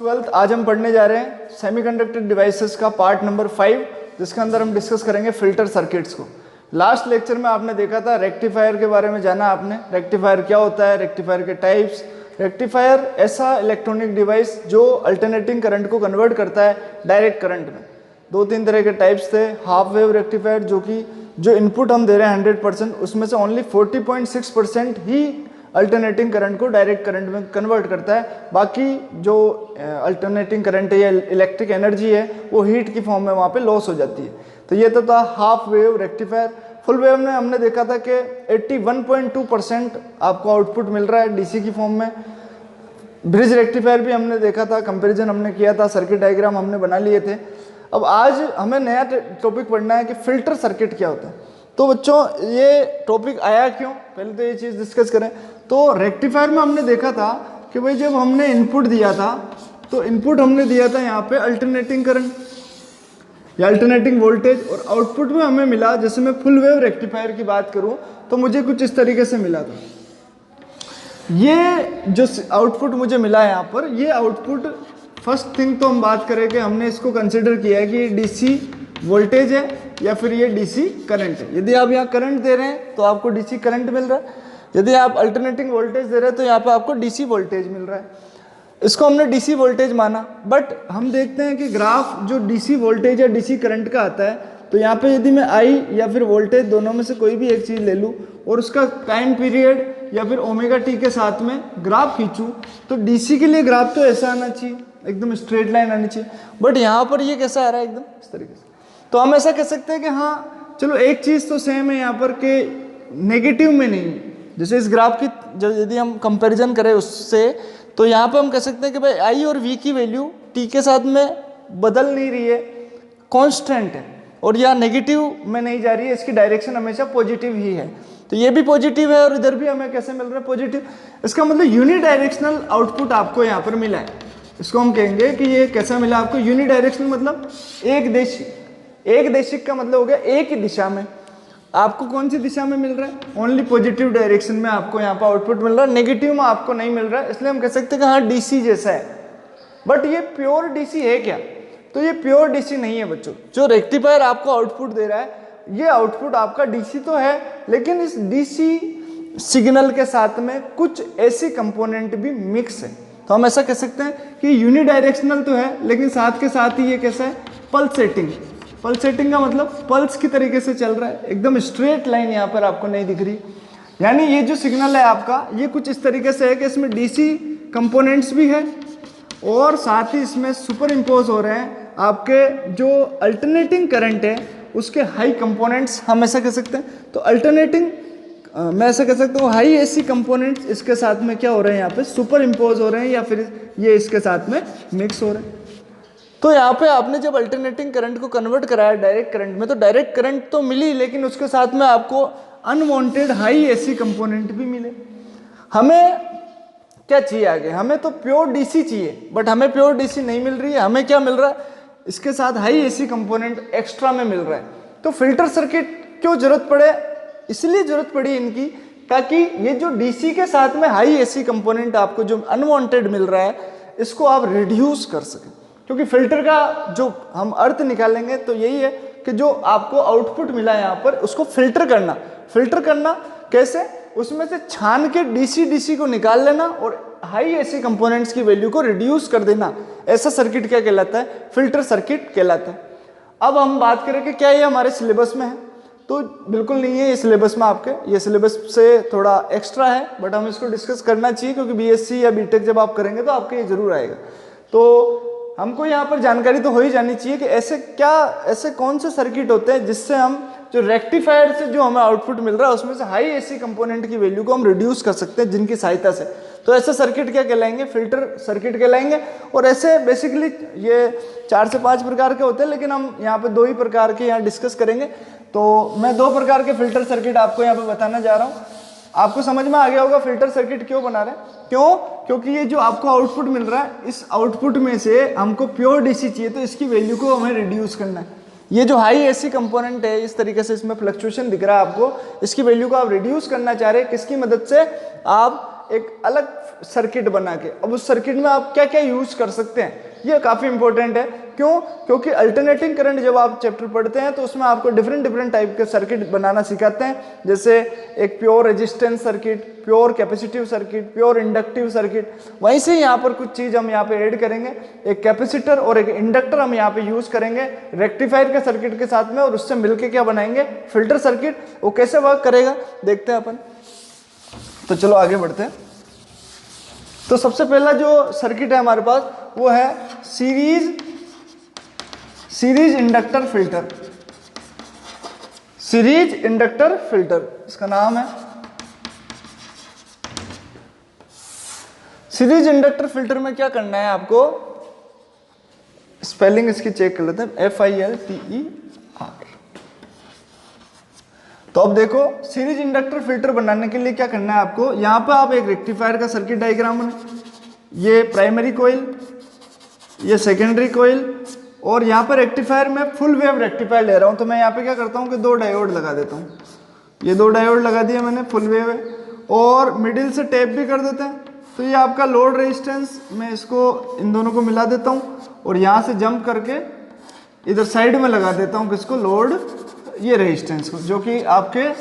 12th आज हम पढ़ने जा रहे हैं सेमीकंडक्टर डिवाइसेस का पार्ट नंबर 5, जिसके अंदर हम डिस्कस करेंगे फिल्टर सर्किट्स को। लास्ट लेक्चर में आपने देखा था रेक्टिफायर के बारे में जाना आपने। रेक्टिफायर क्या होता है, रेक्टिफायर के टाइप्स। रेक्टिफायर ऐसा इलेक्ट्रॉनिक डिवाइस जो अल्टरनेटिंग करंट को कन्वर्ट करता है डायरेक्ट करंट में। दो तीन तरह के टाइप्स थे। हाफ वेव रेक्टिफायर जो इनपुट हम दे रहे हैं 100%, उसमें से ओनली 40.6% ही अल्टरनेटिंग करंट को डायरेक्ट करंट में कन्वर्ट करता है। बाकी जो अल्टरनेटिंग करंट है या इलेक्ट्रिक एनर्जी है वो हीट की फॉर्म में वहाँ पे लॉस हो जाती है। तो ये तो था half wave rectifier. Full wave में हमने देखा था कि 81.2% आपको आउटपुट मिल रहा है डीसी की फॉर्म में। ब्रिज रेक्टिफायर भी हमने देखा था, कंपैरिजन हमने किया था, सर्किट डायग्राम हमने बना लिए थे। अब आज हमें नया टॉपिक पढ़ना है कि फिल्टर सर्किट क्या होता है। तो बच्चों ये टॉपिक आया क्यों, पहले तो ये चीज़ डिस्कस करें। तो रेक्टिफायर में हमने देखा था कि भाई जब हमने इनपुट दिया था तो इनपुट हमने दिया था यहाँ पे अल्टरनेटिंग करंट या अल्टरनेटिंग वोल्टेज, और आउटपुट में हमें मिला, जैसे मैं फुल वेव रेक्टिफायर की बात करूँ तो मुझे कुछ इस तरीके से मिला था। ये जो आउटपुट मुझे मिला है यहाँ पर, ये आउटपुट फर्स्ट थिंग तो हम बात करें कि हमने इसको कंसिडर किया है कि ये डीसी वोल्टेज है या फिर ये डीसी करंट है। यदि आप यहाँ करंट दे रहे हैं तो आपको डीसी करंट मिल रहा है, यदि आप अल्टरनेटिंग वोल्टेज दे रहे हैं तो यहाँ पे आपको डीसी वोल्टेज मिल रहा है। इसको हमने डीसी वोल्टेज माना। बट हम देखते हैं कि ग्राफ जो डीसी वोल्टेज या डीसी करंट का आता है, तो यहाँ पे यदि मैं आई या फिर वोल्टेज दोनों में से कोई भी एक चीज़ ले लूँ और उसका टाइम पीरियड या फिर ओमेगा टी के साथ में ग्राफ खींचूँ, तो डीसी के लिए ग्राफ तो ऐसा आना चाहिए, एकदम स्ट्रेट लाइन आनी चाहिए। बट यहाँ पर ये कैसा आ रहा है, एकदम इस तरीके से। तो हम ऐसा कह सकते हैं कि हाँ चलो एक चीज़ तो सेम है यहाँ पर कि नेगेटिव में नहीं है। जैसे इस ग्राफ की यदि हम कंपैरिजन करें उससे, तो यहाँ पे हम कह सकते हैं कि भाई आई और वी की वैल्यू टी के साथ में बदल नहीं रही है, कांस्टेंट है, और यह नेगेटिव में नहीं जा रही है, इसकी डायरेक्शन हमेशा पॉजिटिव ही है। तो ये भी पॉजिटिव है और इधर भी हमें कैसे मिल रहा है, पॉजिटिव। इसका मतलब यूनिडायरेक्शनल आउटपुट आपको यहाँ पर मिला है। इसको हम कहेंगे कि ये कैसा मिला आपको, यूनिडायरेक्शनल मतलब एक देशिक का मतलब हो गया एक ही दिशा में। आपको कौन सी दिशा में मिल रहा है, ओनली पॉजिटिव डायरेक्शन में आपको यहाँ पर आउटपुट मिल रहा है, नेगेटिव में आपको नहीं मिल रहा है। इसलिए हम कह सकते हैं कि हाँ डीसी जैसा है। बट ये प्योर डीसी है क्या, तो ये प्योर डीसी नहीं है बच्चों। जो रेक्टिफायर आपको आउटपुट दे रहा है, ये आउटपुट आपका डीसी तो है, लेकिन इस डीसी सिग्नल के साथ में कुछ ऐसी कंपोनेंट भी मिक्स है। तो हम ऐसा कह सकते हैं कि यूनिडायरेक्शनल तो है, लेकिन साथ के साथ ही ये कैसा है, पल्सेटिंग का मतलब पल्स की तरीके से चल रहा है, एकदम स्ट्रेट लाइन यहाँ पर आपको नहीं दिख रही। यानी ये जो सिग्नल है आपका, ये कुछ इस तरीके से है कि इसमें डीसी कंपोनेंट्स भी है और साथ ही इसमें सुपर इम्पोज हो रहे हैं आपके जो अल्टरनेटिंग करंट है उसके हाई कंपोनेंट्स, हम ऐसा कह सकते हैं। तो अल्टरनेटिंग मैं ऐसा कह सकता हूँ हाई एसी कंपोनेंट्स इसके साथ में क्या हो रहे हैं, यहाँ पे सुपर इम्पोज हो रहे हैं या फिर ये इसके साथ में मिक्स हो रहे हैं। तो यहाँ पे आपने जब अल्टरनेटिंग करंट को कन्वर्ट कराया डायरेक्ट करंट में, तो डायरेक्ट करंट तो मिली, लेकिन उसके साथ में आपको अनवांटेड हाई एसी कंपोनेंट भी मिले। हमें क्या चाहिए आगे, हमें तो प्योर डीसी चाहिए, बट हमें प्योर डीसी नहीं मिल रही है। हमें क्या मिल रहा है, इसके साथ हाई एसी कंपोनेंट एक्स्ट्रा में मिल रहा है। तो फिल्टर सर्किट क्यों जरूरत पड़े, इसलिए जरूरत पड़ी इनकी, ताकि ये जो डीसी के साथ में हाई एसी कंपोनेंट आपको जो अनवांटेड मिल रहा है, इसको आप रिड्यूस कर सकें। क्योंकि फिल्टर का जो हम अर्थ निकालेंगे तो यही है कि जो आपको आउटपुट मिला यहाँ पर उसको फिल्टर करना कैसे, उसमें से छान के डीसी को निकाल लेना और हाई एसी कंपोनेंट्स की वैल्यू को रिड्यूस कर देना। ऐसा सर्किट क्या कहलाता है, फिल्टर सर्किट कहलाता है। अब हम बात करें कि क्या ये हमारे सिलेबस में है, तो बिल्कुल नहीं है ये सिलेबस में आपके, ये सिलेबस से थोड़ा एक्स्ट्रा है, बट हम इसको डिस्कस करना चाहिए क्योंकि बीएससी या बीटेक जब आप करेंगे तो आपके ये जरूर आएगा। तो हमको यहाँ पर जानकारी तो हो ही जानी चाहिए कि ऐसे कौन से सर्किट होते हैं जिससे हम जो रेक्टिफायर से जो हमें आउटपुट मिल रहा है उसमें से हाई एसी कंपोनेंट की वैल्यू को हम रिड्यूस कर सकते हैं जिनकी सहायता से। तो ऐसे सर्किट क्या कहलाएंगे, फिल्टर सर्किट कहलाएंगे। और ऐसे बेसिकली ये 4 से 5 प्रकार के होते हैं, लेकिन हम यहाँ पे 2 ही प्रकार के यहाँ डिस्कस करेंगे। तो मैं 2 प्रकार के फिल्टर सर्किट आपको यहाँ पे बताना जा रहा हूँ। आपको समझ में आ गया होगा फिल्टर सर्किट क्यों बना रहे हैं, क्यों, क्योंकि ये जो आपको आउटपुट मिल रहा है, इस आउटपुट में से हमको प्योर डीसी चाहिए, तो इसकी वैल्यू को हमें रिड्यूस करना है। ये जो हाई एसी कंपोनेंट है, इस तरीके से इसमें फ्लक्चुएशन दिख रहा है आपको, इसकी वैल्यू को आप रिड्यूस करना चाह रहे हैं। किसकी मदद से, आप एक अलग सर्किट बना के, अब उस सर्किट में आप क्या क्या यूज कर सकते हैं, ये काफी इंपॉर्टेंट है। क्यों? क्योंकि अल्टरनेटिंग करंट जब आप चैप्टर पढ़ते हैं तो उसमें आपको डिफरेंट डिफरेंट टाइप के सर्किट बनाना सिखाते हैं, जैसे एक pure resistance circuit, pure capacitive circuit, pure inductive circuit. वहीं से यहाँ पर कुछ चीज हम यहाँ पे ऐड करेंगे, एक कैपेसिटर और एक इंडक्टर हम यहाँ पे यूज करेंगे रेक्टिफायर के सर्किट के साथ में, और उससे मिलके क्या बनाएंगे, फिल्टर सर्किट। वो कैसे वर्क करेगा देखते हैं अपन। तो चलो आगे बढ़ते हैं। तो सबसे पहला जो सर्किट है हमारे पास वो है series inductor filter. Series inductor filter इसका नाम है। सीरीज इंडक्टर फिल्टर में क्या करना है आपको, स्पेलिंग इसकी चेक कर लेते हैं, FILTER। तो अब देखो सीरीज इंडक्टर फिल्टर बनाने के लिए क्या करना है आपको, यहां पर आप एक रेक्टिफायर का सर्किट डायग्राम बने, ये प्राइमरी कॉइल, ये सेकेंडरी कॉइल, और यहाँ पर रेक्टिफायर में फुल वेव रेक्टिफायर ले रहा हूँ। तो मैं यहाँ पे क्या करता हूँ कि 2 डायोड लगा देता हूँ, ये 2 डायोड लगा दिया मैंने, फुल वेव है, और मिडिल से टैप भी कर देते हैं। तो ये आपका लोड रेजिस्टेंस, मैं इसको इन दोनों को मिला देता हूँ और यहाँ से जंप करके इधर साइड में लगा देता हूँ किसको, लोड, ये रेजिस्टेंस को, जो कि आपके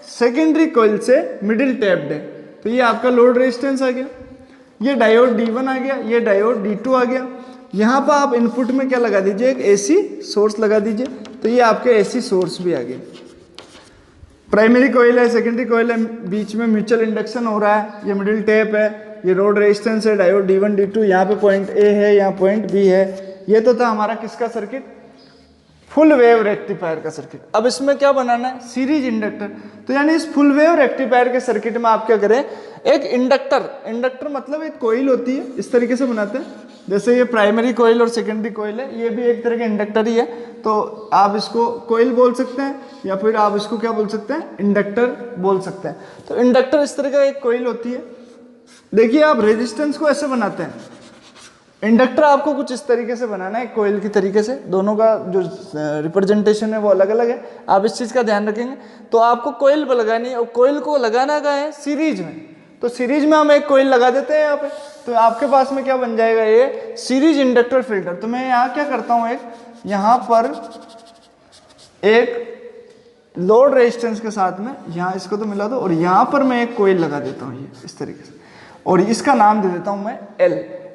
सेकेंडरी कॉइल से मिडिल टैप्ड है। तो ये आपका लोड रेजिस्टेंस आ गया, ये डायोड D1 आ गया, ये डायोड D2 आ गया। यहाँ पर आप इनपुट में क्या लगा दीजिए, एक AC सोर्स लगा दीजिए, तो ये आपके AC सोर्स भी आ गए। प्राइमरी कॉइल है, सेकेंडरी कॉइल है, बीच में म्यूचुअल इंडक्शन हो रहा है, ये मिडिल टैप है, ये रोड रेजिस्टेंस है, डायोड D1 D2, यहाँ पे पॉइंट A है, यहाँ पॉइंट B है। ये तो था हमारा किसका सर्किट, फुल वेव रेक्टिफायर का सर्किट। अब इसमें क्या बनाना है, सीरीज इंडक्टर। तो यानी इस फुल वेव रेक्टिफायर के सर्किट में आप क्या करें, एक इंडक्टर, इंडक्टर मतलब एक कॉइल होती है, इस तरीके से बनाते हैं, जैसे ये प्राइमरी कॉइल और सेकेंडरी कॉइल है, ये भी एक तरह के इंडक्टर ही है। तो आप इसको कॉइल बोल सकते हैं या फिर आप इसको क्या बोल सकते हैं, इंडक्टर बोल सकते हैं। तो इंडक्टर इस तरह का एक कॉइल होती है। देखिए आप रेजिस्टेंस को ऐसे बनाते हैं, इंडक्टर आपको कुछ इस तरीके से बनाना है, कॉइल की तरीके से, दोनों का जो रिप्रेजेंटेशन है वो अलग अलग है, आप इस चीज़ का ध्यान रखेंगे। तो आपको कॉइल लगानी है, और कॉइल को लगाना क्या है, सीरीज में। तो सीरीज में हम एक कॉइल लगा देते हैं यहाँ पे, तो आपके पास में क्या बन जाएगा, ये सीरीज इंडक्टर फिल्टर। तो मैं यहाँ क्या करता हूँ, एक यहाँ पर एक लोड रेजिस्टेंस के साथ में यहाँ इसको तो मिला दो, और यहाँ पर मैं एक कॉइल लगा देता हूँ ये इस तरीके से, और इसका नाम दे देता हूँ मैं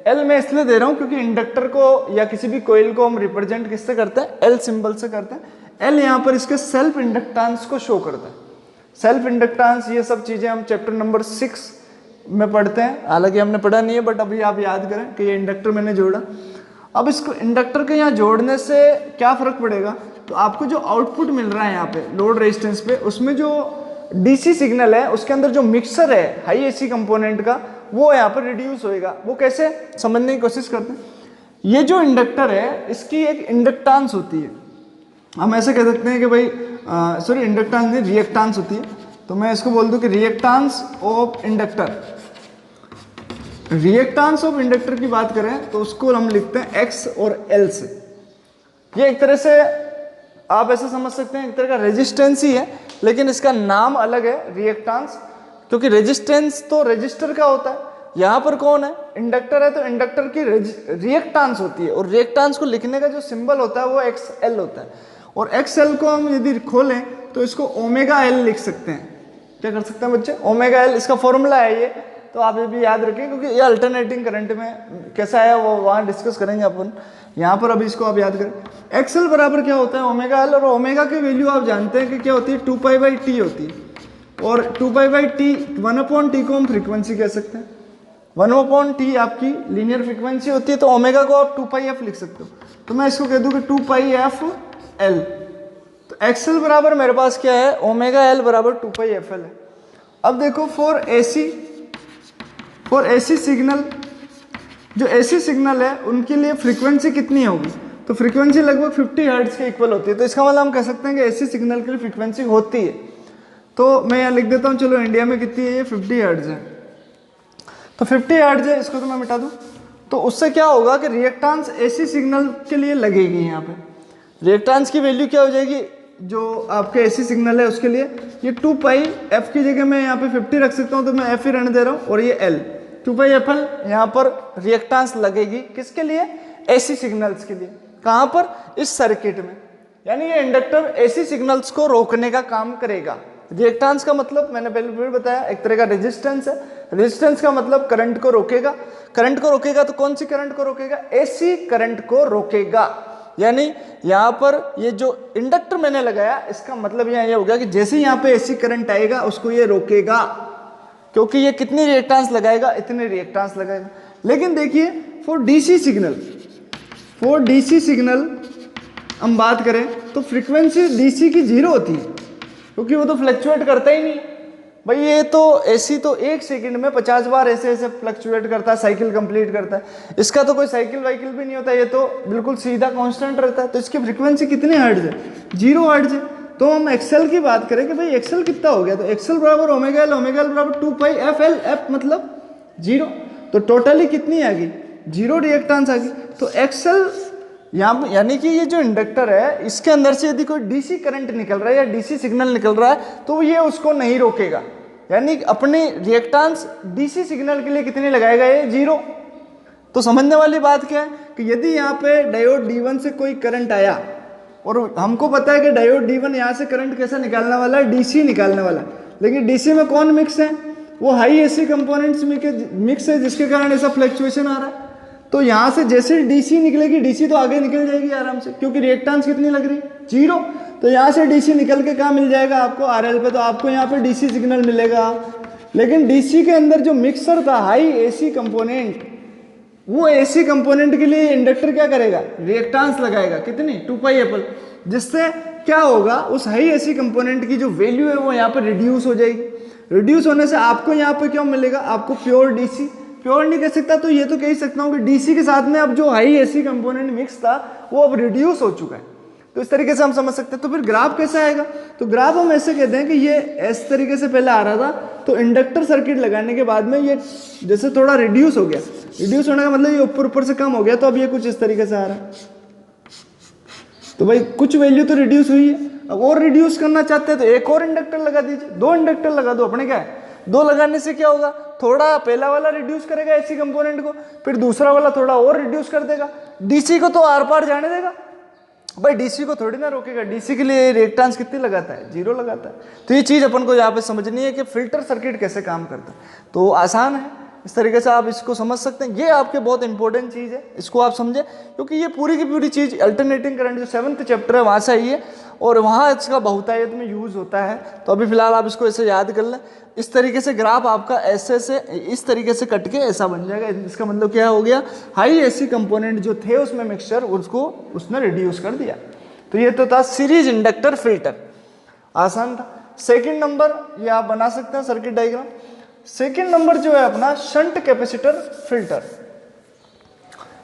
L मैं इसलिए दे रहा हूँ क्योंकि इंडक्टर को या किसी भी कॉइल को हम रिप्रेजेंट किससे करते हैं, L सिंबल से करते हैं। L यहाँ पर इसके सेल्फ इंडक्टेंस को शो करता है। सेल्फ इंडक्टेंस ये सब चीजें हम चैप्टर नंबर 6 में पढ़ते हैं, हालांकि हमने पढ़ा नहीं है, बट अभी आप याद करें कि ये इंडक्टर मैंने जोड़ा। अब इसको इंडक्टर के यहाँ जोड़ने से क्या फर्क पड़ेगा, तो आपको जो आउटपुट मिल रहा है यहाँ पे लोड रेजिस्टेंस पे, उसमें जो डीसी सिग्नल है उसके अंदर जो मिक्सर है हाई AC कंपोनेंट का, वो यहाँ पर रिड्यूस होएगा। वो कैसे समझने की कोशिश करते हैं। ये जो इंडक्टर है इसकी एक इंडक्टेंस होती है, हम ऐसे कह सकते हैं कि भाई सॉरी इंडक्टेंस नहीं, रिएक्टेंस होती है। तो मैं इसको बोल दूं कि reactance of inductor, reactance of inductor की बात करें तो उसको हम लिखते हैं X और L से। ये एक तरह से आप ऐसे समझ सकते हैं, एक तरह का रेजिस्टेंस ही है, लेकिन इसका नाम अलग है रिएक्टेंस, क्योंकि रेजिस्टेंस तो रजिस्टर का होता है, यहाँ पर कौन है, इंडक्टर है, तो इंडक्टर की रिएक्टेंस होती है, और रिएक्टेंस को लिखने का जो सिंबल होता है वो XL होता है। और XL को हम यदि खोलें तो इसको ओमेगा L लिख सकते हैं। क्या कर सकते हैं बच्चे, ओमेगा L इसका फॉर्मूला है ये, तो आप ये भी याद रखें, क्योंकि ये अल्टरनेटिंग करंट में कैसा है वो वहाँ डिस्कस करेंगे अपन, यहाँ पर अभी इसको आप याद करें। XL बराबर क्या होता है, ओमेगा L, और ओमेगा की वैल्यू आप जानते हैं कि क्या होती है, 2π/T होती है, और 2π/T 1/T को हम फ्रीक्वेंसी कह सकते हैं। 1/T आपकी लीनियर फ्रीक्वेंसी होती है, तो ओमेगा को आप 2πf लिख सकते हो। तो मैं इसको कह दूं कि 2πfL। तो XL बराबर मेरे पास क्या है, ओमेगा L बराबर 2πfL है। अब देखो फॉर AC सिग्नल, जो AC सिग्नल है उनके लिए फ्रीक्वेंसी कितनी होगी, तो फ्रीक्वेंसी लगभग 50 हर्ट्ज के इक्वल होती है। तो इसका मतलब हम कह सकते हैं कि AC सिग्नल के लिए फ्रीक्वेंसी होती है। तो मैं यहाँ लिख देता हूँ, चलो इंडिया में कितनी है, ये 50 हर्ट्ज है। तो 50 हर्ट्ज है, इसको तो मैं मिटा दूँ। तो उससे क्या होगा कि रिएक्टेंस AC सिग्नल के लिए लगेगी, यहाँ पे रिएक्टेंस की वैल्यू क्या हो जाएगी, जो आपके एसी सिग्नल है उसके लिए ये 2 पाई एफ की जगह मैं यहाँ पे 50 रख सकता हूँ, तो मैं एफ ही रहने दे रहा हूँ, और ये एल 2 पाई एफ एल यहाँ पर रिएक्टेंस लगेगी किसके लिए, एसी सिग्नल्स के लिए। कहाँ पर, इस सर्किट में, यानी ये इंडक्टर एसी सिग्नल्स को रोकने का काम करेगा। रिएक्टेंस का मतलब मैंने पहले भी बताया एक तरह का रेजिस्टेंस है, रेजिस्टेंस का मतलब करंट को रोकेगा। करंट को रोकेगा तो कौन सी करंट को रोकेगा, एसी करंट को रोकेगा। यानी यहाँ पर ये जो इंडक्टर मैंने लगाया इसका मतलब यहाँ ये हो गया कि जैसे यहाँ पे एसी करंट आएगा उसको ये रोकेगा, क्योंकि ये कितनी रिएक्टेंस लगाएगा, इतने रिएक्टेंस लगाएगा। लेकिन देखिए फॉर डीसी सिग्नल हम बात करें तो फ्रीक्वेंसी डीसी की 0 होती है, क्योंकि वो तो फ्लक्चुएट करता ही नहीं भाई। ये तो एसी तो 1 सेकंड में 50 बार ऐसे ऐसे फ्लक्चुएट करता है, साइकिल कंप्लीट करता है। इसका तो कोई साइकिल वाइकिल भी नहीं होता, ये तो बिल्कुल सीधा कांस्टेंट रहता है। तो इसकी फ्रीक्वेंसी कितने हर्ट्ज है, 0 हर्ट्ज है। तो हम एक्सेल की बात करें कि भाई एक्सेल कितना हो गया, तो एक्सेल बराबर ओमेगा एल बराबर 2 पाई एफ एल, एफ मतलब 0। तो टोटली कितनी आ गई, 0 रिएक्टेंस आ गई। तो एक्सेल यहाँ, यानी कि ये जो इंडक्टर है इसके अंदर से यदि कोई डीसी करंट निकल रहा है या डीसी सिग्नल निकल रहा है तो ये उसको नहीं रोकेगा। यानी अपनी रिएक्टेंस डीसी सिग्नल के लिए कितनी लगाएगा, ये 0। तो समझने वाली बात क्या है कि यदि यहाँ पे डायोड D1 से कोई करंट आया, और हमको पता है कि डायोड D1 यहाँ से करंट कैसा निकालने वाला है, डीसी निकालने वाला है। लेकिन डीसी में कौन मिक्स है, वो हाई एसी कंपोनेंट्स मिक्स है, जिसके कारण ऐसा फ्लक्चुएशन आ रहा है। तो यहाँ से जैसे डीसी निकलेगी, डीसी तो आगे निकल जाएगी आराम से, क्योंकि रिएक्टेंस कितनी लग रही, 0। तो यहाँ से डीसी निकल के कहाँ मिल जाएगा आपको, आरएल पे, तो आपको यहाँ पे डीसी सिग्नल मिलेगा। लेकिन डीसी के अंदर जो मिक्सर था हाई एसी कंपोनेंट, वो एसी कंपोनेंट के लिए इंडक्टर क्या करेगा, रिएक्टेंस लगाएगा कितनी, 2 पाई एफ एल, जिससे क्या होगा, उस हाई एसी कंपोनेंट की जो वैल्यू है वो यहाँ पर रिड्यूस हो जाएगी। रिड्यूस होने से आपको यहाँ पे क्या मिलेगा, आपको प्योर डीसी, प्योर नहीं कह सकता तो ये तो कह सकता हूँ कि डीसी के साथ में अब जो हाई एसी कंपोनेंट मिक्स था वो अब रिड्यूस हो चुका है। तो इस तरीके से हम समझ सकते हैं। तो फिर ग्राफ कैसे आएगा, तो ग्राफ हम ऐसे कहते हैं कि ये इस तरीके से पहले आ रहा था, तो इंडक्टर सर्किट लगाने के बाद में ये जैसे थोड़ा रिड्यूस हो गया। रिड्यूस होने का मतलब ये ऊपर ऊपर से कम हो गया, तो अब ये कुछ इस तरीके से आ रहा है। तो भाई कुछ वैल्यू तो रिड्यूस हुई है, अब और रिड्यूस करना चाहते हैं तो एक और इंडक्टर लगा दीजिए, 2 इंडक्टर लगा दो। अपने क्या है, 2 लगाने से क्या होगा, थोड़ा पहला वाला रिड्यूस करेगा एसी कंपोनेंट को, फिर दूसरा वाला थोड़ा और रिड्यूस कर देगा। डीसी को तो आर पार जाने देगा भाई, डीसी को थोड़ी ना रोकेगा। डीसी के लिए रिएक्टेंस कितनी लगाता है, 0 लगाता है। तो ये चीज़ अपन को यहाँ पे समझनी है कि फिल्टर सर्किट कैसे काम करता है। तो आसान है, इस तरीके से आप इसको समझ सकते हैं। ये आपके बहुत इंपॉर्टेंट चीज़ है, इसको आप समझे, क्योंकि ये पूरी की पूरी चीज़ अल्टरनेटिंग करंट जो 7th चैप्टर है वहाँ से आई है, और वहाँ इसका बहुतायत में यूज़ होता है। तो अभी फिलहाल आप इसको ऐसे याद कर लें। इस तरीके से ग्राफ आपका ऐसे से इस तरीके से कट के ऐसा बन जाएगा। इसका मतलब क्या हो गया, हाई एसी कंपोनेंट जो थे उसमें मिक्सचर, उसको उसने रिड्यूस कर दिया। तो ये तो था सीरीज इंडक्टर फिल्टर, आसान था। सेकंड नंबर ये आप बना सकते हैं सर्किट डायग्राम। सेकंड नंबर जो है अपना shunt capacitor filter.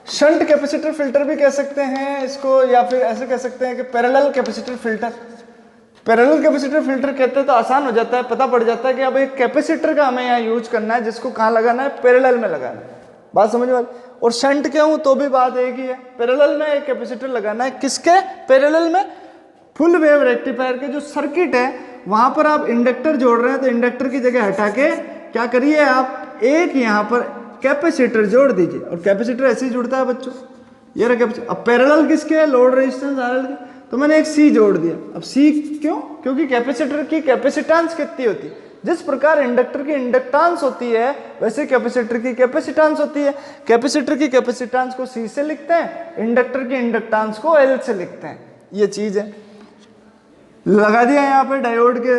Shunt capacitor filter भी कह सकते हैं इसको, या फिर ऐसे कह सकते हैं कि parallel capacitor filter. Parallel capacitor filter कहते हैं तो आसान हो जाता है, पता पड़ जाता है कि अब एक कैपेसिटर का हमें यहाँ यूज करना है, जिसको कहाँ लगाना है, पैरेलल में लगाना है। बात समझ में आ रही? और शंट क्यों, तो भी बात एक ही है, पैरेलल में एक कैपेसिटर लगाना है। किसके पैरेलल में, फुल वेव रेक्टिफायर के जो सर्किट है वहां पर आप इंडक्टर जोड़ रहे हैं, तो इंडक्टर की जगह हटा के क्या करिए आप एक यहाँ पर कैपेसिटर जोड़ दीजिए। और कैपेसिटर ऐसे ही जुड़ता है बच्चों, ये रहा कैपेसिटर। अब पैरेलल किसके है, लोड रेजिस्टेंस आरएल के, तो मैंने एक सी जोड़ दिया। अब सी क्यों, क्योंकि कैपेसिटर की कैपेसिटेंस कितनी होती है, जिस प्रकार इंडक्टर की इंडक्टेंस होती है वैसे कैपेसिटर की कैपेसिटेंस होती है। कैपेसिटर की कैपेसिटेंस को सी से लिखते हैं, इंडक्टर की इंडक्टेंस को एल से लिखते हैं। ये चीज है, लगा दिया यहाँ पे डायोड के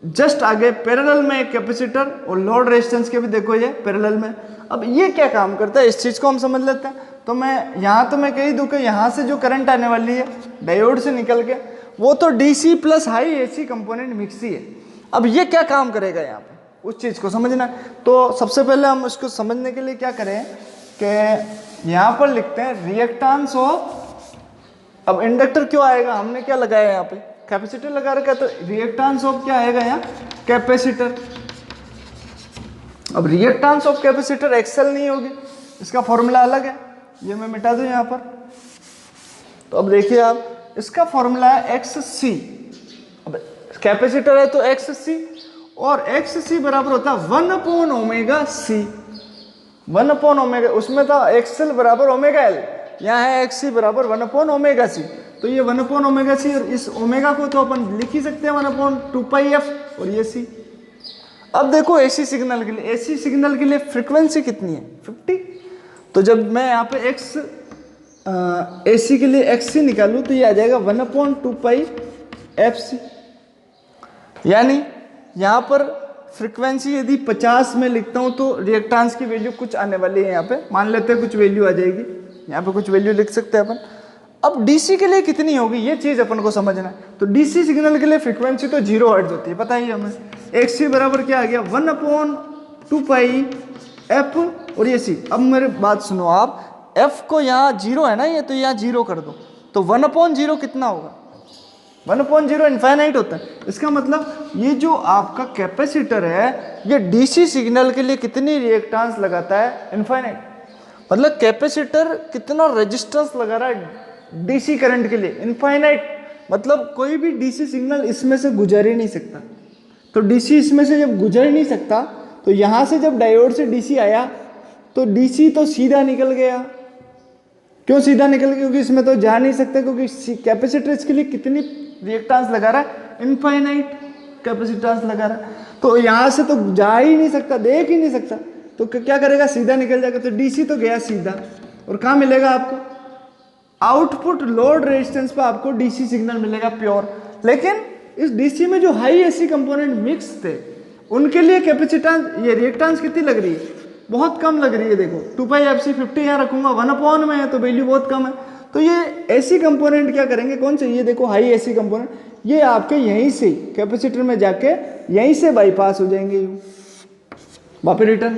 जस्ट आगे पैरेलल में एक कैपेसिटर, और लोड रेजिस्टेंस के भी देखो ये पैरेलल में। अब ये क्या काम करता है, इस चीज को हम समझ लेते हैं। तो मैं यहाँ तो मैं कह दूं कि यहाँ से जो करंट आने वाली है डायोड से निकल के, वो तो DC plus high AC component mix ही है। अब ये क्या काम करेगा यहाँ पे, उस चीज को समझना। तो सबसे पहले हम उसको समझने के लिए क्या करें कि यहाँ पर लिखते हैं रिएक्टेंस ऑफ, अब इंडक्टर क्यों आएगा, हमने क्या लगाया यहाँ पे, कैपेसिटर लगा रखा है, तो रिएक्टेंस ऑफ क्या आएगा यहाँ, कैपेसिटर। अब रिएक्टेंस ऑफ कैपेसिटर एक्सेल नहीं होगी, इसका फॉर्मूला अलग है, ये मैं मिटा दूं यहाँ पर। तो अब देखिए आप इसका फॉर्मूला है एक्स सी। अब कैपेसिटर है तो एक्स सी, और एक्स सी बराबर होता है 1/ओमेगा सी। 1/ओमेगा, उसमें था एक्सएल बराबर ओमेगा एल, यहाँ है एक्स सी बराबर 1/ओमेगा सी। तो ये 1/ओमेगा सी, और इस ओमेगा को तो अपन लिख ही सकते हैं 1/2πf, और ये सी। अब देखो एसी सिग्नल के लिए, एसी सिग्नल के लिए फ्रीक्वेंसी कितनी है 50। तो जब मैं यहाँ पे एक्स एसी के लिए एक्स सी निकालूँ तो ये आ जाएगा 1/2πfc। यानी यहाँ पर फ्रीक्वेंसी यदि 50 में लिखता हूँ तो रिएक्टेंस की वैल्यू कुछ आने वाली है। यहाँ पे मान लेते हैं कुछ वैल्यू आ जाएगी, यहाँ पे कुछ वैल्यू लिख सकते हैं अपन। अब डीसी के लिए कितनी होगी ये चीज अपन को समझना है। तो डीसी सिग्नल के लिए फ्रीक्वेंसी तो 0 हर्ट्ज होती है, पता ही हमें। एक्स सी बराबर क्या आ गया 1/2πf, और ये सी। अब मेरी बात सुनो आप, एफ को यहाँ 0 है ना ये, तो यहाँ 0 कर दो, तो 1/0 कितना होगा 1/0 इनफाइनाइट होता है। इसका मतलब ये जो आपका कैपेसिटर है ये डीसी सिग्नल के लिए कितनी रिएक्टेंस लगाता है इनफाइनाइट। मतलब कैपेसिटर कितना रेजिस्टेंस लगा रहा है डीसी करंट के लिए इनफाइनाइट। मतलब कोई भी डीसी सिग्नल इसमें से गुजर ही नहीं सकता। तो डीसी इसमें से जब गुजर ही नहीं सकता तो यहाँ से जब डायोड से डीसी आया तो डीसी तो सीधा निकल गया। क्यों सीधा निकल गया? क्योंकि इसमें तो जा नहीं सकता, क्योंकि कैपेसिटर इसके लिए कितनी रिएक्टेंस लगा रहा है इनफाइनाइट कैपेसिटेंस लगा रहा है। तो यहाँ से तो जा ही नहीं सकता, देख ही नहीं सकता, तो क्या करेगा सीधा निकल जाएगा। तो डीसी तो गया सीधा, और कहाँ मिलेगा आपको आउटपुट लोड रेजिस्टेंस पे आपको डीसी सिग्नल मिलेगा प्योर। लेकिन इस डीसी में जो हाई एसी कंपोनेंट मिक्स थे उनके लिए कैपेसिटेंस ये रिएक्टेंस कितनी लग रही है, बहुत कम लग रही है। देखो 2πfc 50 यहाँ रखूंगा 1/में है तो वैल्यू बहुत कम है। तो ये एसी कंपोनेंट क्या करेंगे, कौन से, ये देखो हाई एसी कंपोनेंट, ये आपके यहीं से कैपेसिटर में जाके यहीं से बाईपास हो जाएंगे वापस रिटर्न।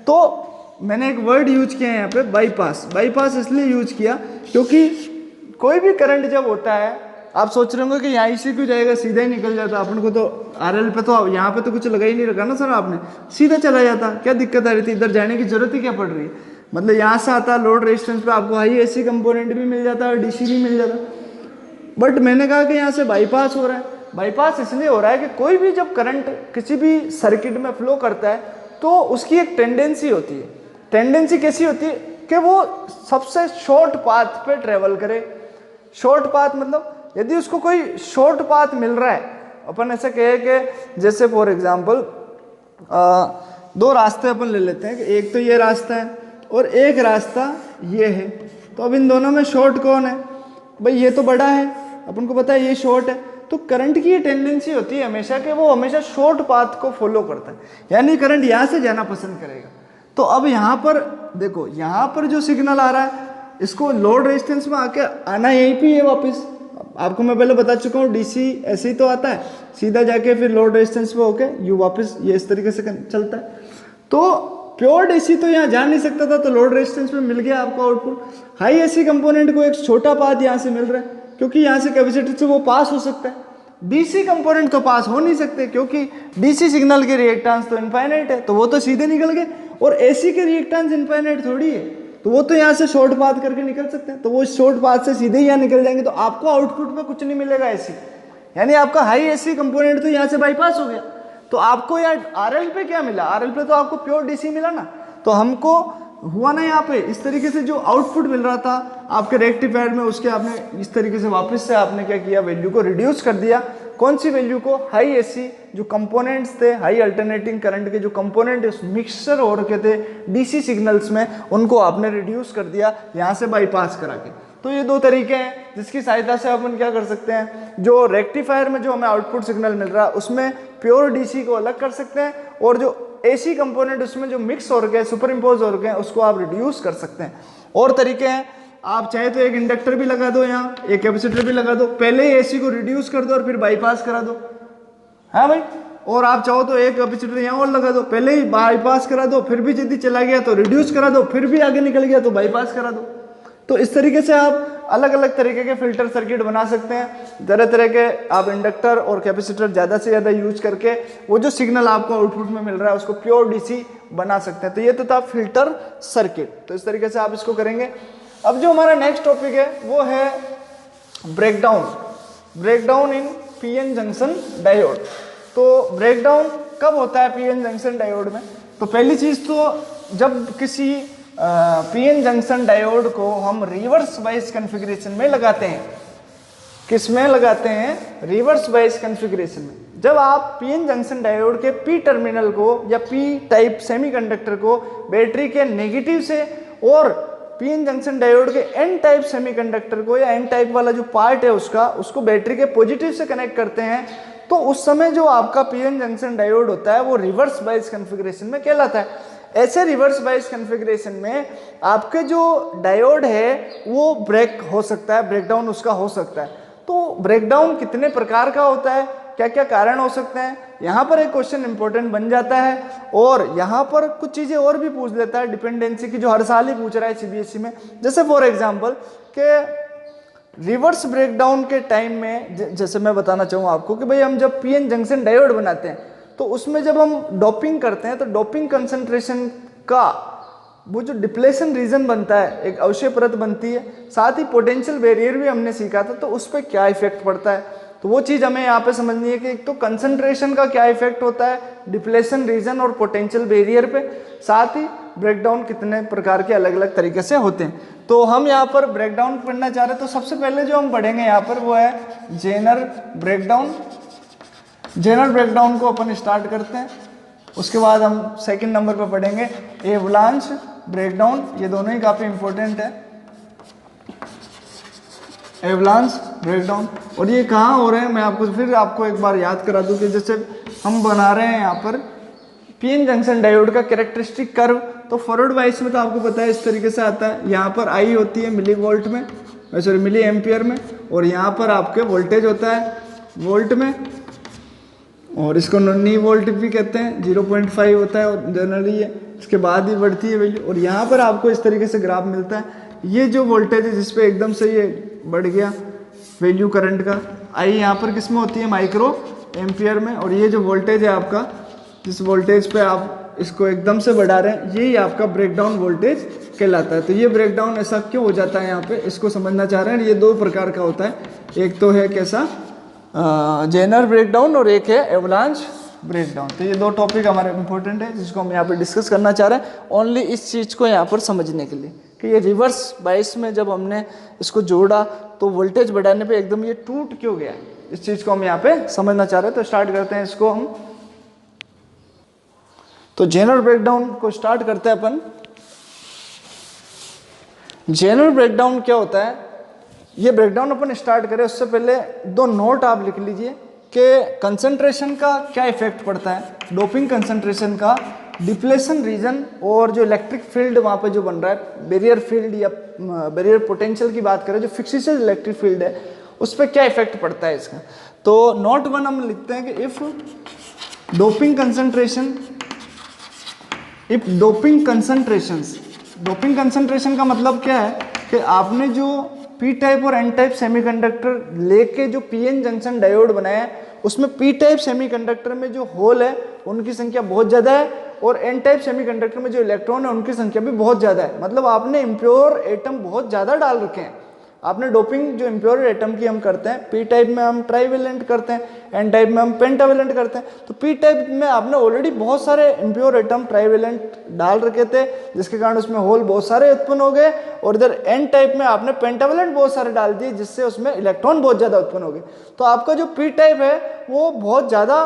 तो मैंने एक वर्ड यूज किया है यहाँ पे बाईपास। बाईपास इसलिए यूज किया क्योंकि कोई भी करंट जब होता है आप सोच रहे होंगे कि यहाँ से क्यों जाएगा, सीधा ही निकल जाता। अपन को तो आरएल पे तो यहाँ पे तो कुछ लगा ही नहीं रखा ना सर, आपने सीधा चला जाता, क्या दिक्कत आ रही थी, इधर जाने की जरूरत ही क्या पड़ रही है। मतलब यहाँ से आता लोड रेजिस्टेंस पे आपको हाई एसी कंपोनेंट भी मिल जाता और डीसी भी मिल जाता। बट मैंने कहा कि यहाँ से बाईपास हो रहा है। बाईपास इसलिए हो रहा है कि कोई भी जब करंट किसी भी सर्किट में फ्लो करता है तो उसकी एक टेंडेंसी होती है। टेंडेंसी कैसी होती है कि वो सबसे शॉर्ट पाथ पे ट्रेवल करे। शॉर्ट पाथ मतलब यदि उसको कोई शॉर्ट पाथ मिल रहा है, अपन ऐसा कहे कि जैसे फॉर एग्जांपल 2 रास्ते अपन ले लेते हैं कि एक तो ये रास्ता है और एक रास्ता ये है। तो अब इन दोनों में शॉर्ट कौन है भाई, ये तो बड़ा है, अपन को पता है ये शॉर्ट है। तो करंट की ये टेंडेंसी होती है हमेशा कि वो हमेशा शॉर्ट पाथ को फॉलो करता है, यानी करंट यहाँ से जाना पसंद करेगा। तो अब यहाँ पर देखो, यहाँ पर जो सिग्नल आ रहा है इसको लोड रेजिस्टेंस में आके आना यहीं पे है वापस। आपको मैं पहले बता चुका हूँ डीसी ऐसे ही तो आता है, सीधा जाके फिर लोड रेजिस्टेंस पे होके यू वापस ये इस तरीके से चलता है। तो प्योर डीसी तो यहाँ जा नहीं सकता था, तो लोड रेजिस्टेंस में मिल गया आपको आउटपुट। हाई एसी कंपोनेंट को एक छोटा पाथ यहाँ से मिल रहा है क्योंकि यहाँ से कैपेसिटर से वो पास हो सकता है। डीसी कंपोनेंट तो पास हो नहीं सकते क्योंकि डीसी सिग्नल के रिएक्टेंस तो इनफाइनाइट है, तो वो तो सीधे निकल गए। और एसी के रिएक्टेंस इनफाइनाइट थोड़ी है, तो वो तो यहाँ से शॉर्ट पाथ करके निकल सकते हैं, तो वो शॉर्ट पाथ से सीधे ही यहाँ निकल जाएंगे। तो आपको आउटपुट में कुछ नहीं मिलेगा एसी, यानी आपका हाई एसी कंपोनेंट तो यहाँ से बाईपास हो गया। तो आपको यार आरएल पे क्या मिला, आरएल पे तो आपको प्योर डीसी मिला ना। तो हमको हुआ ना यहाँ पे इस तरीके से जो आउटपुट मिल रहा था आपके रेक्टिफायर में, उसके आपने इस तरीके से वापस से आपने क्या किया, वैल्यू को रिड्यूस कर दिया। कौन सी वैल्यू को, हाई एसी जो कंपोनेंट्स थे, हाई अल्टरनेटिंग करंट के जो कंपोनेंट मिक्सचर हो रखे थे डीसी सिग्नल्स में, उनको आपने रिड्यूस कर दिया यहाँ से बाईपास करा के। तो ये 2 तरीके हैं जिसकी सहायता से अपन क्या कर सकते हैं, जो रेक्टिफायर में जो हमें आउटपुट सिग्नल मिल रहा है उसमें प्योर डीसी को अलग कर सकते हैं, और जो एसी कंपोनेंट उसमें जो मिक्स हो रखे हैं, सुपर इम्पोज हो रखे हैं, उसको आप रिड्यूस कर सकते हैं। और तरीके हैं, आप चाहे तो एक इंडक्टर भी लगा दो, यहाँ एक कैपेसिटर भी लगा दो, पहले ही एसी को रिड्यूस कर दो और फिर बाईपास करा दो, हाँ भाई। और आप चाहो तो एक कैपेसिटर यहाँ और लगा दो, पहले ही बाईपास करा दो, फिर भी यदि चला गया तो रिड्यूस करा दो, फिर भी आगे निकल गया तो बाईपास करा दो। तो इस तरीके से आप अलग अलग तरीके के फिल्टर सर्किट बना सकते हैं। तरह तरह के आप इंडक्टर और कैपेसिटर ज़्यादा से ज़्यादा यूज करके वो जो सिग्नल आपको आउटपुट में मिल रहा है उसको प्योर डीसी बना सकते हैं। तो ये तो था फिल्टर सर्किट। तो इस तरीके से आप इसको करेंगे। अब जो हमारा नेक्स्ट टॉपिक है वो है ब्रेकडाउन इन पीएन जंक्शन डायोड। तो ब्रेकडाउन कब होता है पीएन जंक्शन डायोड में? तो पहली चीज तो जब किसी पीएन जंक्शन डायोड को हम रिवर्स बायस कॉन्फ़िगरेशन में लगाते हैं। किस में लगाते हैं? रिवर्स बायस कॉन्फ़िगरेशन में। जब आप पीएन जंक्शन डायोड के पी टर्मिनल को या पी टाइप सेमीकंडक्टर को बैटरी के नेगेटिव से और पीएन जंक्शन डायोड के एन टाइप सेमीकंडक्टर को या एन टाइप वाला जो पार्ट है उसको बैटरी के पॉजिटिव से कनेक्ट करते हैं, तो उस समय जो आपका पीएन जंक्शन डायोड होता है वो रिवर्स बायस कॉन्फ़िगरेशन में कहलाता है। ऐसे रिवर्स बायस कॉन्फ़िगरेशन में आपके जो डायोड है वो ब्रेक हो सकता है, ब्रेकडाउन उसका हो सकता है। तो ब्रेकडाउन कितने प्रकार का होता है, क्या क्या कारण हो सकते हैं, यहाँ पर एक क्वेश्चन इंपॉर्टेंट बन जाता है। और यहाँ पर कुछ चीज़ें और भी पूछ लेता है डिपेंडेंसी की, जो हर साल ही पूछ रहा है सीबीएसई में। जैसे फॉर एग्जांपल कि रिवर्स ब्रेकडाउन के टाइम में जैसे मैं बताना चाहूँ आपको कि भाई हम जब पीएन जंक्शन डायोड बनाते हैं तो उसमें जब हम डोपिंग करते हैं तो डोपिंग कंसंट्रेशन का वो जो डिप्लेशन रीजन बनता है, एक अवशय परत बनती है, साथ ही पोटेंशियल बैरियर भी हमने सीखा था, तो उस पर क्या इफेक्ट पड़ता है, तो वो चीज़ हमें यहाँ पे समझनी है कि एक तो कंसंट्रेशन का क्या इफेक्ट होता है डिप्लेशन रीजन और पोटेंशियल बैरियर पे, साथ ही ब्रेकडाउन कितने प्रकार के अलग अलग तरीके से होते हैं। तो हम यहाँ पर ब्रेकडाउन पढ़ना चाह रहे हैं, तो सबसे पहले जो हम पढ़ेंगे यहाँ पर वो है जेनर ब्रेकडाउन। जेनर ब्रेकडाउन को अपन स्टार्ट करते हैं, उसके बाद हम सेकंड नंबर पर पढ़ेंगे एवलांच ब्रेकडाउन। ये दोनों ही काफ़ी इंपॉर्टेंट है, एवलांच ब्रेकडाउन। और ये कहाँ हो रहे हैं मैं आपको एक बार याद करा दूं कि जैसे हम बना रहे हैं यहाँ पर पीएन जंक्शन डायोड का कैरेक्टरिस्टिक कर्व, तो फॉरवर्ड वाइस में तो आपको पता है इस तरीके से आता है। यहाँ पर आई होती है मिली वोल्ट में, सॉरी मिली एम्पियर में, और यहाँ पर आपके वोल्टेज होता है वोल्ट में, और इसको नी वोल्ट भी कहते हैं, 0.5 होता है और जनरली ये इसके बाद ही बढ़ती है वैल्यू। और यहाँ पर आपको इस तरीके से ग्राफ मिलता है। ये जो वोल्टेज है जिसपे एकदम से ये बढ़ गया वैल्यू करंट का, आई यहाँ पर किस में होती है माइक्रो एम्पियर में, और ये जो वोल्टेज है आपका जिस वोल्टेज पे आप इसको एकदम से बढ़ा रहे हैं यही आपका ब्रेकडाउन वोल्टेज कहलाता है। तो ये ब्रेकडाउन ऐसा क्यों हो जाता है यहाँ पे इसको समझना चाह रहे हैं। ये दो प्रकार का होता है, एक तो है कैसा जेनर ब्रेकडाउन और एक है एवलांच ब्रेकडाउन। तो ये दो टॉपिक हमारे इंपॉर्टेंट है जिसको हम यहाँ पे डिस्कस करना चाह रहे हैं ओनली इस चीज़ को यहाँ पर समझने के लिए कि ये रिवर्स बायस में जब हमने इसको जोड़ा तो वोल्टेज बढ़ाने पे एकदम ये टूट क्यों गया, इस चीज़ को हम यहाँ पे समझना चाह रहे हैं। तो स्टार्ट करते हैं इसको हम। तो जेनर ब्रेकडाउन को स्टार्ट करते हैं अपन। जेनर ब्रेकडाउन क्या होता है, ये ब्रेकडाउन अपन स्टार्ट करें उससे पहले दो नोट आप लिख लीजिए कि कंसंट्रेशन का क्या इफेक्ट पड़ता है, डोपिंग कंसंट्रेशन का डिप्लेशन रीजन और जो इलेक्ट्रिक फील्ड वहाँ पे जो बन रहा है बैरियर फील्ड या बैरियर पोटेंशियल की बात करें जो फिक्सिशन इलेक्ट्रिक फील्ड है उस पर क्या इफेक्ट पड़ता है इसका। तो नोट 1 हम लिखते हैं कि इफ डोपिंग कंसंट्रेशन का मतलब क्या है कि आपने जो पी टाइप और एन टाइप सेमीकंडक्टर लेके जो पीएन जंक्शन डायोड बनाया है उसमें पी टाइप सेमीकंडक्टर में जो होल है उनकी संख्या बहुत ज़्यादा है और एन टाइप सेमीकंडक्टर में जो इलेक्ट्रॉन है उनकी संख्या भी बहुत ज़्यादा है। मतलब आपने इम्प्योर एटम बहुत ज़्यादा डाल रखे हैं। आपने डोपिंग जो इम्प्योर एटम की हम करते हैं, पी टाइप में हम ट्राईवेलेंट करते हैं, एन टाइप में हम पेंटावेलेंट करते हैं। तो पी टाइप में आपने ऑलरेडी बहुत सारे इम्प्योर एटम ट्राईवेलेंट डाल रखे थे जिसके कारण उसमें होल बहुत सारे उत्पन्न हो गए, और इधर एन टाइप में आपने पेंटावेलेंट बहुत सारे डाल दिए जिससे उसमें इलेक्ट्रॉन बहुत ज़्यादा उत्पन्न हो गए। तो आपका जो पी टाइप है वो बहुत ज़्यादा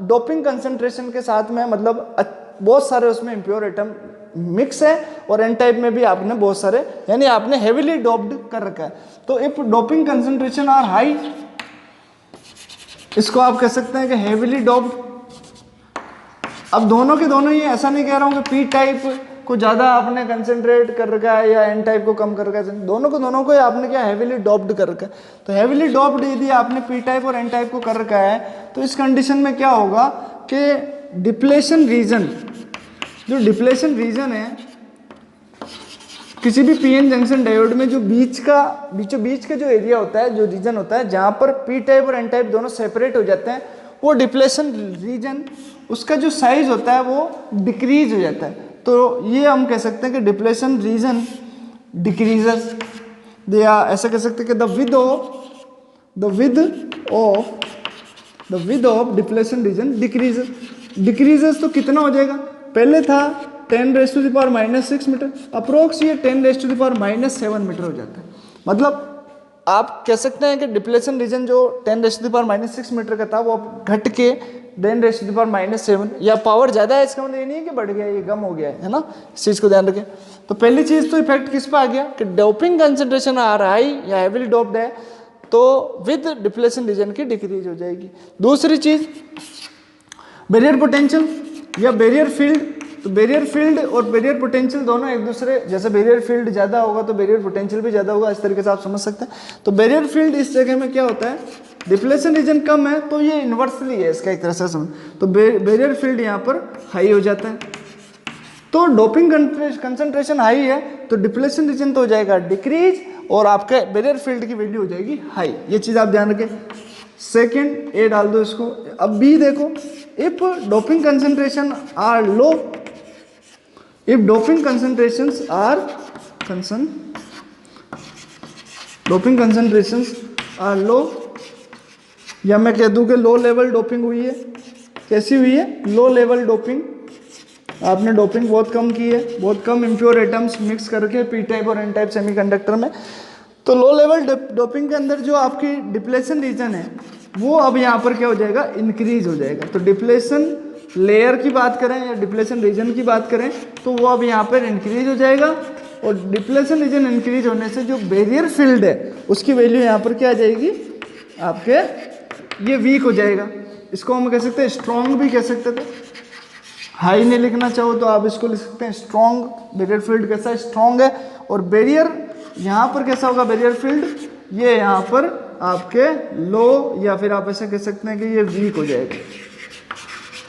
डोपिंग कंसंट्रेशन के साथ में, मतलब बहुत सारे उसमें इम्प्योर एटम मिक्स है, और एन टाइप में भी आपने बहुत सारे, यानी आपने हेवीली डोप्ड कर रखा है। तो if doping concentration are high, इसको आप कह सकते हैं कि हेवीली डोप्ड। अब दोनों के दोनों ही, ऐसा नहीं कह रहा हूं कि पी टाइप को ज्यादा आपने कंसंट्रेट कर रखा है या एन टाइप को कम कर रखा है, दोनों को आपने क्या हेवीली डोप्ड कर रखा है। तो हेवीली डोप्ड यदि आपने पी टाइप और एन टाइप को कर रखा है तो इस कंडीशन में क्या होगा कि डिप्लेशन रीजन, जो डिप्लेशन रीजन है किसी भी पीएन जंक्शन डायोड में, जो बीचों बीच का जो एरिया होता है, जो रीजन होता है जहां पर पी टाइप और एन टाइप दोनों सेपरेट हो जाते हैं, वो डिप्लेशन रीजन, उसका जो साइज होता है वो डिक्रीज हो जाता है। तो ये हम कह सकते हैं कि डिप्लेशन रीजन डिक्रीजेस, या ऐसा कह सकते हैं कि the width of the with of depletion region decreases तो कितना हो जाएगा, पहले था 10⁻⁻6 मीटर, अप्रोक्स ये 10⁻⁻7 मीटर हो जाता है। मतलब आप कह सकते हैं कि डिप्लेशन रीजन जो 10⁻⁻6 मीटर का था वो अब घट के 10⁻⁻7, या पावर ज़्यादा है इसका मतलब ये नहीं है कि बढ़ गया, ये कम हो गया है ना, इस चीज़ को ध्यान रखें। तो पहली चीज़ तो इफेक्ट किस पे आ गया कि डोपिंग कंसंट्रेशन आर हाई या हेवीली डोप्ड है तो विद डिप्लेशन रीजन की डिक्रीज हो जाएगी। दूसरी चीज़ बैरियर पोटेंशियल या बैरियर फील्ड, तो बैरियर फील्ड और बैरियर पोटेंशियल दोनों एक दूसरे, जैसे बैरियर फील्ड ज़्यादा होगा तो बैरियर पोटेंशियल भी ज़्यादा होगा, इस तरीके से आप समझ सकते हैं। तो बैरियर फील्ड इस जगह में क्या होता है, डिप्लेशन रीजन कम है तो ये इन्वर्सली है इसका एक तरह से समझ, तो बैरियर फील्ड यहाँ पर हाई हो जाता है। तो डोपिंग कंसंट्रेशन हाई है तो डिप्लेशन रीजन तो हो जाएगा डिक्रीज और आपके बैरियर फील्ड की वैल्यू हो जाएगी हाई, ये चीज़ आप ध्यान रखें। सेकेंड ए डाल दो इसको। अब बी देखो, if doping concentration are low, if doping concentrations are low, या मैं कह दूं कि लो लेवल डोपिंग हुई है, कैसी हुई है, लो लेवल डोपिंग, आपने डोपिंग बहुत कम की है, बहुत कम इम्प्योर एटम्स मिक्स करके पी टाइप और एन टाइप सेमीकंडक्टर में, तो लो लेवल डोपिंग के अंदर जो आपकी डिप्लेशन रीजन है वो अब यहाँ पर क्या हो जाएगा, इंक्रीज हो जाएगा। तो डिप्लेशन लेयर की बात करें या डिप्लेशन रीजन की बात करें तो वो अब यहाँ पर इंक्रीज हो जाएगा, और डिप्लेशन रीजन इंक्रीज होने से जो बैरियर फील्ड है उसकी वैल्यू यहाँ पर क्या आ जाएगी आपके, ये वीक हो जाएगा। इसको हम कह सकते हैं स्ट्रॉन्ग भी कह सकते थे, हाई नहीं लिखना चाहो तो आप इसको लिख सकते हैं स्ट्रॉन्ग। बैरियर फील्ड कैसा स्ट्रॉन्ग है, और बैरियर यहाँ पर कैसा होगा, बैरियर फील्ड ये यहाँ पर आपके लो, या फिर आप ऐसे कह सकते हैं कि ये वीक हो जाएगा,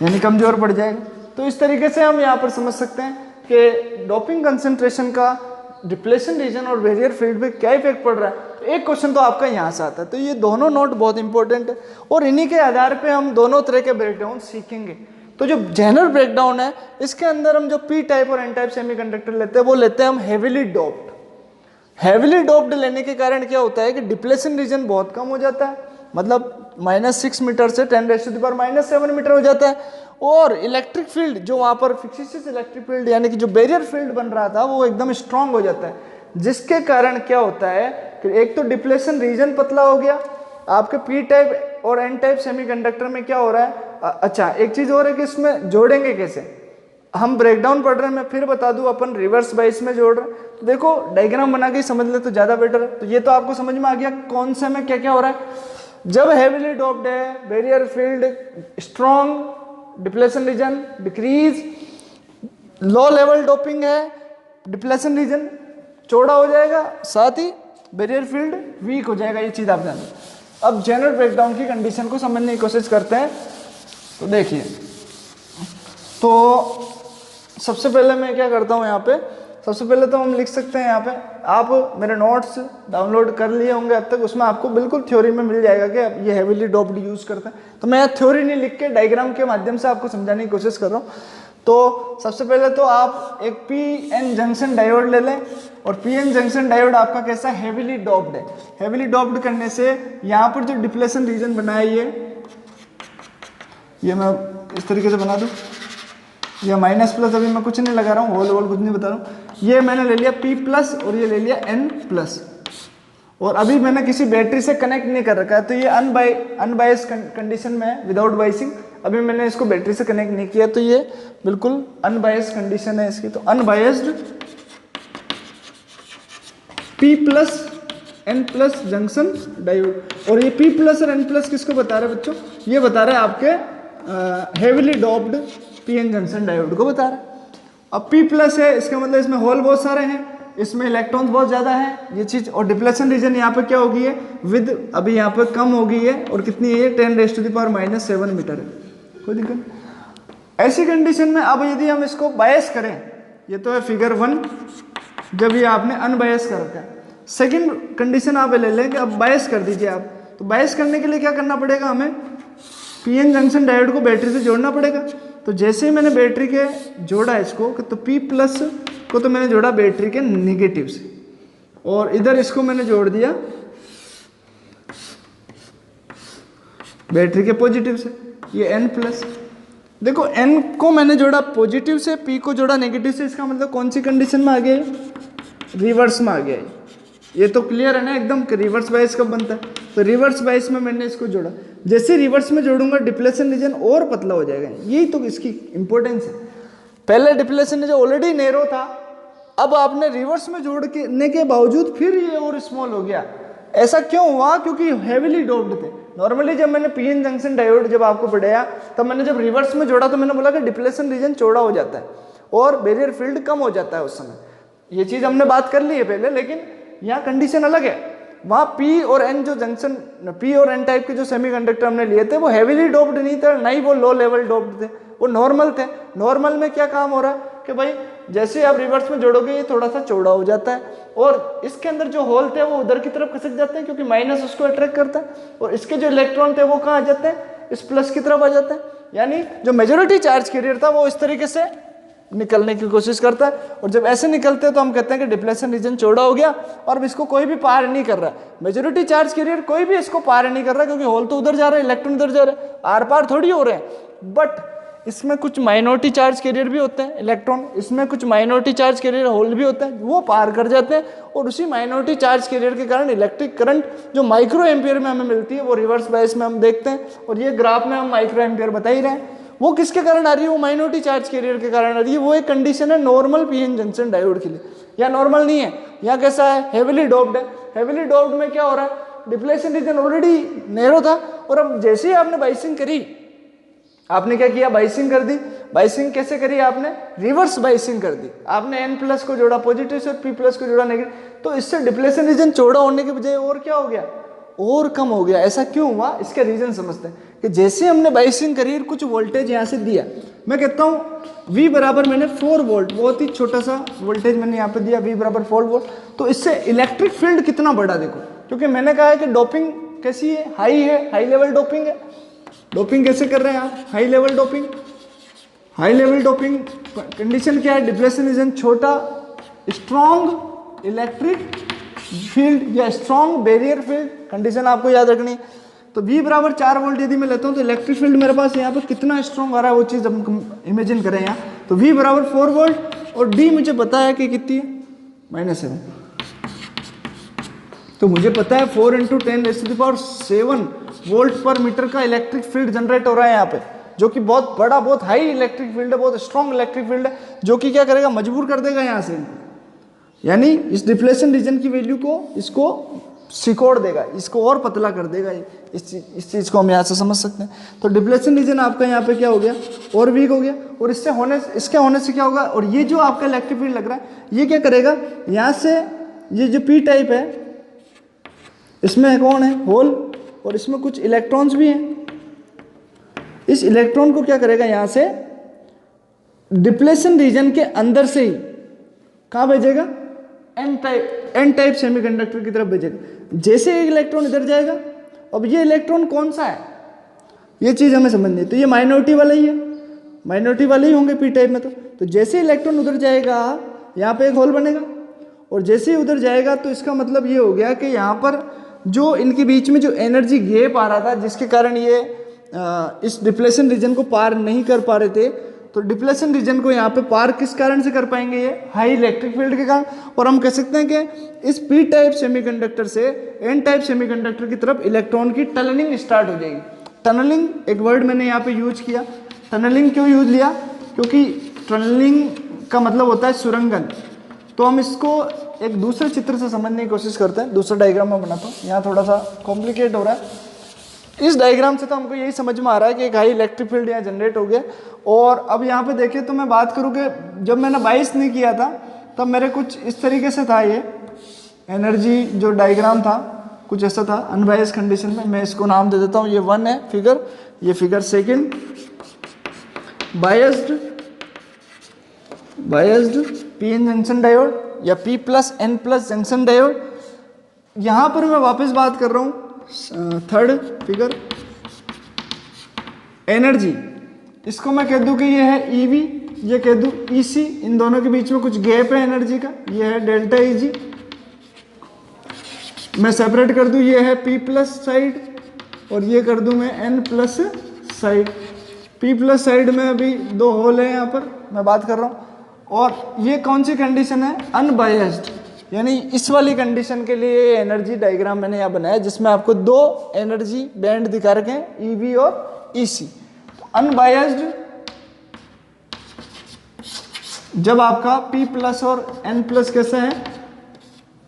यानी कमजोर पड़ जाएगा। तो इस तरीके से हम यहाँ पर समझ सकते हैं कि डोपिंग कंसंट्रेशन का डिप्लेशन रीजन और बैरियर फील्ड पे क्या इफेक्ट पड़ रहा है। तो एक क्वेश्चन तो आपका यहाँ से आता है, तो ये दोनों नोट बहुत इंपॉर्टेंट है और इन्हीं के आधार पे हम दोनों तरह के ब्रेकडाउन सीखेंगे। तो जो जनरल ब्रेकडाउन है इसके अंदर हम जो पी टाइप और एन टाइप सेमीकंडक्टर लेते हैं वो लेते हैं हम हेवीली डोप्ड। हेवीली डोप्ड लेने के कारण क्या होता है कि डिप्लेशन रीजन बहुत कम हो जाता है, मतलब -6 मीटर से 10⁻⁻7 मीटर हो जाता है, और इलेक्ट्रिक फील्ड जो वहाँ पर फिक्सिस इलेक्ट्रिक फील्ड यानी कि जो बैरियर फील्ड बन रहा था वो एकदम स्ट्रांग हो जाता है, जिसके कारण क्या होता है कि एक तो डिप्लेशन रीजन पतला हो गया, आपके पी टाइप और एन टाइप सेमीकंडक्टर में क्या हो रहा है। अच्छा एक चीज़ और है कि इसमें जोड़ेंगे कैसे, हम ब्रेकडाउन पढ़ रहे हैं, मैं फिर बता दूं अपन रिवर्स बाइस में जोड़ रहे हैं। तो देखो डायग्राम बना के समझ ले तो ज़्यादा बेटर है। तो ये तो आपको समझ में आ गया कौन से में क्या क्या हो रहा है। जब हेवीली डोप्ड है, barrier field strong, depletion region decrease, लो लेवल डोपिंग है, डिप्लेशन रीजन चौड़ा हो जाएगा, साथ ही बैरियर फील्ड वीक हो जाएगा, ये चीज़ आप जान लो। अब जनरल ब्रेकडाउन की कंडीशन को समझने की कोशिश करते हैं। तो देखिए, तो सबसे पहले मैं क्या करता हूँ यहाँ पे, सबसे पहले तो हम लिख सकते हैं यहाँ पे, आप मेरे नोट्स डाउनलोड कर लिए होंगे अब तक, उसमें आपको बिल्कुल थ्योरी में मिल जाएगा कि ये हेवीली डोप्ड यूज़ करते हैं। तो मैं थ्योरी नहीं लिख के डायग्राम के माध्यम से आपको समझाने की कोशिश कर रहा हूँ। तो सबसे पहले तो आप एक पी-एन जंक्शन डायोड ले लें, और पी-एन जंक्शन डायोड आपका कैसा हेवीली डोप्ड है। हेवीली डोप्ड करने से यहाँ पर जो डिप्लेशन रीजन बना है ये मैं इस तरीके से बना दूँ, ये माइनस प्लस अभी मैं कुछ नहीं लगा रहा हूँ, होल वोल कुछ नहीं बता रहा हूँ, ये मैंने ले लिया P प्लस और ये ले लिया N प्लस, और अभी मैंने किसी बैटरी से कनेक्ट नहीं कर रखा है, तो ये अनबायस्ड कंडीशन में है, विदाउट बाइसिंग। अभी मैंने इसको बैटरी से कनेक्ट नहीं किया, तो ये बिल्कुल अनबायस्ड कंडीशन है इसकी। तो unbiased P plus N plus junction diode, और ये P प्लस और N प्लस किसको बता रहे हैं बच्चों, ये बता रहे हैं आपके heavily doped P-N junction diode को बता रहा है। अब P प्लस है, इसका मतलब इसमें होल बहुत सारे हैं, इसमें इलेक्ट्रॉन्स बहुत ज़्यादा है, ये चीज़। और डिप्लेशन रीजन यहाँ पे क्या हो गई है, विद अभी यहाँ पे कम हो गई है, और कितनी है, 10⁻⁻7 मीटर है, कोई दिक्कत नहीं। ऐसी कंडीशन में अब यदि हम इसको बायस करें, ये तो है फिगर 1, जब ये आपने अनबायस कर रखा है। सेकेंड कंडीशन आप ले लें कि अब बायस कर दीजिए आप। तो बायस करने के लिए क्या करना पड़ेगा, हमें पी-एन जंक्शन डायोड को बैटरी से जोड़ना पड़ेगा। तो जैसे ही मैंने बैटरी के जोड़ा इसको, तो P प्लस को तो मैंने जोड़ा बैटरी के नेगेटिव से, और इधर इसको मैंने जोड़ दिया बैटरी के पॉजिटिव से, ये N प्लस। देखो N को मैंने जोड़ा पॉजिटिव से, P को जोड़ा नेगेटिव से, इसका मतलब कौन सी कंडीशन में आ गया है? रिवर्स में आ गया है। ये तो क्लियर है ना एकदम कि रिवर्स बायस कब बनता है? तो रिवर्स बायस में मैंने इसको जोड़ा, जैसे रिवर्स में जोड़ूंगा डिप्लेशन रीजन और पतला हो जाएगा। यही तो इसकी इंपॉर्टेंस है। पहले डिप्लेशन रीजन ऑलरेडी नैरो था, अब आपने रिवर्स में जोड़ने के बावजूद फिर ये और स्मॉल हो गया। ऐसा क्यों हुआ? क्योंकि हेविली डोप्ड थे। नॉर्मली जब मैंने पीएन जंक्शन डायोड जब आपको पढ़ाया, तब मैंने जब रिवर्स में जोड़ा तो मैंने बोला कि डिप्लेशन रीजन चौड़ा हो जाता है और बैरियर फील्ड कम हो जाता है उस समय। ये चीज़ हमने बात कर ली है पहले, लेकिन यहाँ कंडीशन अलग है। वहाँ पी और एन जो जंक्शन, पी और एन टाइप के जो सेमीकंडक्टर हमने लिए थे वो हेविली डोप्ड नहीं थे, ना ही वो लो लेवल डोप्ड थे, वो नॉर्मल थे। नॉर्मल में क्या काम हो रहा है कि भाई जैसे आप रिवर्स में जोड़ोगे ये थोड़ा सा चौड़ा हो जाता है और इसके अंदर जो होल थे वो उधर की तरफ खिसक जाते हैं क्योंकि माइनस उसको अट्रैक्ट करता है, और इसके जो इलेक्ट्रॉन थे वो कहाँ आ जाते हैं? इस प्लस की तरफ आ जाते हैं। यानी जो मेजॉरिटी चार्ज कैरियर था वो इस तरीके से निकलने की कोशिश करता है, और जब ऐसे निकलते हैं तो हम कहते हैं कि डिप्लेशन रीजन चौड़ा हो गया और अब इसको कोई भी पार नहीं कर रहा। मेजॉरिटी चार्ज कैरियर कोई भी इसको पार नहीं कर रहा क्योंकि होल तो उधर जा रहा है, इलेक्ट्रॉन उधर जा रहा है, आर पार थोड़ी हो रहे हैं। बट इसमें कुछ माइनॉरिटी चार्ज कैरियर भी होते हैं इलेक्ट्रॉन, इसमें कुछ माइनॉरिटी चार्ज कैरियर होल भी होते हैं, वो पार कर जाते हैं और उसी माइनॉरिटी चार्ज कैरियर के कारण इलेक्ट्रिक करंट जो माइक्रो एम्पियर में हमें मिलती है वो रिवर्स बायस में हम देखते हैं, और ये ग्राफ में हम माइक्रो एम्पियर बता ही रहे हैं। वो किसके कारण आ रही है? वो माइनॉरिटी चार्ज कैरियर के कारण आ रही है। वो एक कंडीशन है नॉर्मल पीएन जंक्शन डायोड के लिए। या नॉर्मल नहीं है, यहाँ कैसा है? हेविली डोप्ड है। हेविली डोप्ड में क्या हो रहा है? डिप्लेशन रीजन ऑलरेडी नैरो था और अब जैसे ही आपने बाइसिंग करी, आपने क्या किया? बाइसिंग कर दी। बाइसिंग कैसे करी आपने? रिवर्स बाइसिंग कर दी। आपने N प्लस को जोड़ा पॉजिटिव से, P प्लस को जोड़ा नेगेटिव, तो इससे डिप्लेशन रीजन चौड़ा होने के बजाय और क्या हो गया? और कम हो गया। ऐसा क्यों हुआ? इसका रीजन समझते हैं कि जैसे हमने बाइसिंग करी, कुछ वोल्टेज यहाँ से दिया, मैं कहता हूँ V बराबर मैंने 4 वोल्ट, बहुत ही छोटा सा वोल्टेज मैंने यहाँ पे दिया, V बराबर 4 वोल्ट। तो इससे इलेक्ट्रिक फील्ड कितना बड़ा देखो, क्योंकि मैंने कहा है कि डोपिंग कैसी है? हाई है, हाई लेवल डोपिंग है। डोपिंग कैसे कर रहे हैं आप? High level doping. High level doping condition क्या है? डिप्लेशन रीजन छोटा, स्ट्रॉन्ग इलेक्ट्रिक फील्ड या स्ट्रॉन्ग बैरियर फील्ड, कंडीशन आपको याद रखनी है। तो V बराबर 4 वोल्ट यदि मैं लेता हूँ तो इलेक्ट्रिक फील्ड मेरे पास यहाँ पर कितना स्ट्रॉन्ग आ रहा है वो चीज़ हम इमेजिन करें यहाँ। तो V बराबर 4 वोल्ट और D मुझे पता है कि कितनी है? -7। तो मुझे पता है 4 × 10⁻⁷ वोल्ट पर मीटर का इलेक्ट्रिक फील्ड जनरेट हो रहा है यहाँ पे, जो कि बहुत बड़ा, बहुत हाई इलेक्ट्रिक फील्ड है, बहुत स्ट्रॉन्ग इलेक्ट्रिक फील्ड है, जो कि क्या करेगा? मजबूर कर देगा यहाँ से, यानी इस डिप्लेशन रीजन की वैल्यू को इसको सिकोड़ देगा, इसको और पतला कर देगा। इस चीज़ को हम यहाँ से समझ सकते हैं। तो डिप्लेशन रीजन आपका यहाँ पे क्या हो गया? और वीक हो गया, और इसके होने से क्या होगा? और ये जो आपका इलेक्ट्रिक फील्ड लग रहा है ये क्या करेगा? यहाँ से ये जो P टाइप है इसमें कौन है? होल, और इसमें कुछ इलेक्ट्रॉन्स भी हैं। इस इलेक्ट्रॉन को क्या करेगा? यहाँ से डिप्लेशन रीजन के अंदर से ही कहाँ भेजेगा? एन टाइप सेमीकंडक्टर की तरफ भेजेगा। जैसे एक इलेक्ट्रॉन इधर जाएगा, अब ये इलेक्ट्रॉन कौन सा है ये चीज़ हमें समझनी है। तो ये माइनॉरिटी वाला ही है, माइनॉरिटी वाले ही होंगे P टाइप में। तो जैसे इलेक्ट्रॉन उधर जाएगा यहाँ पे एक होल बनेगा, और जैसे ही उधर जाएगा तो इसका मतलब ये हो गया कि यहाँ पर जो इनके बीच में जो एनर्जी गैप आ रहा था जिसके कारण ये इस डिप्लेशन रीजन को पार नहीं कर पा रहे थे, तो डिप्लेशन रीजन को यहाँ पे पार किस कारण से कर पाएंगे? ये हाई इलेक्ट्रिक फील्ड के कारण। और हम कह सकते हैं कि इस P टाइप सेमीकंडक्टर से N टाइप सेमीकंडक्टर की तरफ इलेक्ट्रॉन की टनलिंग स्टार्ट हो जाएगी। टनलिंग एक वर्ड मैंने यहाँ पे यूज किया। टनलिंग क्यों यूज लिया? क्योंकि टनलिंग का मतलब होता है सुरंगन। तो हम इसको एक दूसरे चित्र से समझने की कोशिश करते हैं। दूसरा डायग्राम मैं बनाता हूँ, यहाँ थोड़ा सा कॉम्प्लिकेट हो रहा है। इस डायग्राम से तो हमको यही समझ में आ रहा है कि एक हाई इलेक्ट्रिक फील्ड यहाँ जनरेट हो गया। और अब यहाँ पे देखिए तो मैं बात करूँ कि जब मैंने बाइस नहीं किया था तब मेरे कुछ इस तरीके से था, ये एनर्जी जो डायग्राम था कुछ ऐसा था अनबायस कंडीशन में। मैं इसको नाम दे देता हूँ, ये 1 है फिगर, ये figure 2, biased PN junction diode या P plus N plus junction diode. यहाँ पर मैं वापस बात कर रहा हूँ 3rd फिगर, एनर्जी इसको मैं कह दूँ कि ये है EV, ये कह दूँ EC, इन दोनों के बीच में कुछ गैप है एनर्जी का, ये है डेल्टा EG। मैं सेपरेट कर दूँ, ये है P प्लस साइड और ये कर दूं मैं N+ साइड। P+ साइड में अभी 2 होल है यहाँ पर मैं बात कर रहा हूँ। और ये कौन सी कंडीशन है? अनबायस्ड, यानी इस वाली कंडीशन के लिए एनर्जी डायग्राम मैंने यहाँ बनाया जिसमें आपको 2 एनर्जी बैंड दिखा रखे हैं, EV और EC। अनबायस्ड जब आपका P+ और N+ कैसा है?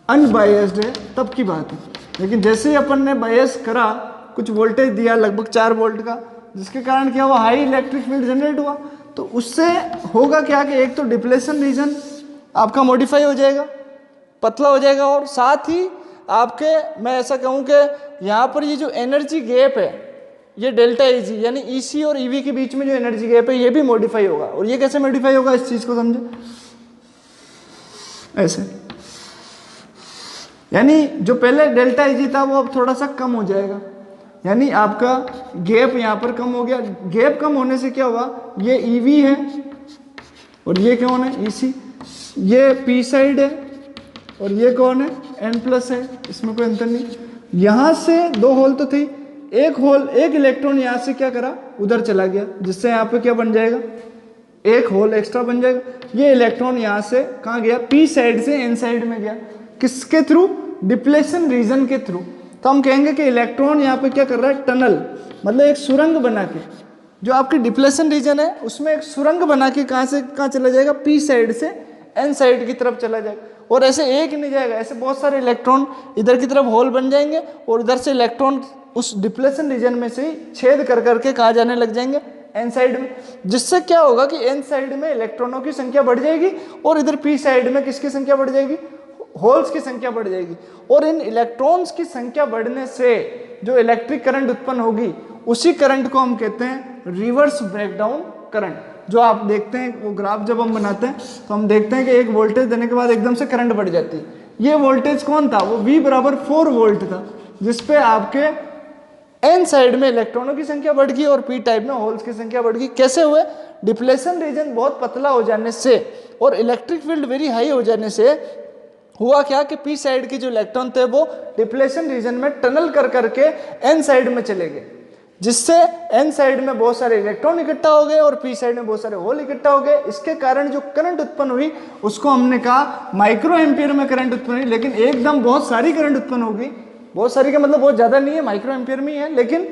अनबायस्ड है, तब की बात है। लेकिन जैसे ही अपन ने बायस करा, कुछ वोल्टेज दिया लगभग 4 वोल्ट का, जिसके कारण क्या हुआ? हाई इलेक्ट्रिक फील्ड जनरेट हुआ। तो उससे होगा क्या कि एक तो डिप्लेशन रीजन आपका मॉडिफाई हो जाएगा, पतला हो जाएगा, और साथ ही आपके मैं ऐसा कहूँ कि यहाँ पर ये जो एनर्जी गैप है, ये डेल्टा Ag यानी EC और EV के बीच में जो एनर्जी गैप है, ये भी मॉडिफाई होगा। और ये कैसे मॉडिफाई होगा, इस चीज को समझे ऐसे, यानी जो पहले डेल्टा Ag था वो अब थोड़ा सा कम हो जाएगा, यानी आपका गैप यहाँ पर कम हो गया। गैप कम होने से क्या हुआ? ये EV है और ये कौन है? EC। ये P साइड है और ये कौन है? N+ है, इसमें कोई अंतर नहीं। यहां से 2 होल तो थी, एक इलेक्ट्रॉन यहां से क्या करा? उधर चला गया, जिससे यहाँ पे क्या बन जाएगा? एक होल एक्स्ट्रा बन जाएगा। ये इलेक्ट्रॉन यहां से कहाँ गया? P साइड से N साइड में गया। किसके थ्रू? डिप्लेशन रीजन के थ्रू। तो हम कहेंगे कि इलेक्ट्रॉन यहाँ पे क्या कर रहा है? टनल, मतलब एक सुरंग बना के, जो आपकी डिप्लेशन रीजन है उसमें एक सुरंग बना के कहाँ से कहाँ चला जाएगा? P साइड से N साइड की तरफ चला जाएगा। और ऐसे एक नहीं जाएगा, ऐसे बहुत सारे इलेक्ट्रॉन इधर की तरफ होल बन जाएंगे और इधर से इलेक्ट्रॉन उस डिप्लेशन रीजन में से ही छेद कर करके कहाँ जाने लग जाएंगे? N साइड में। जिससे क्या होगा कि N साइड में इलेक्ट्रॉनों की संख्या बढ़ जाएगी और इधर P साइड में किसकी संख्या बढ़ जाएगी? होल्स की संख्या बढ़ जाएगी। और इन इलेक्ट्रॉन्स की संख्या बढ़ने से जो इलेक्ट्रिक करंट उत्पन्न होगी, उसी करंट को हम कहते हैं रिवर्स ब्रेकडाउन करंट। जो आप देखते हैं वो ग्राफ जब हम बनाते हैं तो हम देखते हैं कि एक वोल्टेज देने के बाद एकदम से करंट बढ़ जाती है। ये वोल्टेज कौन था? वो V बराबर 4 वोल्ट था, जिसपे आपके N साइड में इलेक्ट्रॉनों की संख्या बढ़ गई और P टाइप में होल्स की संख्या बढ़ गई। कैसे हुए? डिप्लेशन रीजन बहुत पतला हो जाने से और इलेक्ट्रिक फील्ड वेरी हाई हो जाने से हुआ क्या कि P साइड के जो इलेक्ट्रॉन थे वो डिप्लेशन रीजन में टनल कर करके N साइड में चले गए, जिससे N साइड में बहुत सारे इलेक्ट्रॉन इकट्ठा हो गए और P साइड में बहुत सारे होल इकट्ठा हो गए। इसके कारण जो करंट उत्पन्न हुई उसको हमने कहा माइक्रो एम्पियर में करंट उत्पन्न हुई। लेकिन एकदम बहुत सारी करंट उत्पन्न होगी, बहुत सारी का मतलब बहुत ज्यादा नहीं है, माइक्रो एम्पियर में ही है, लेकिन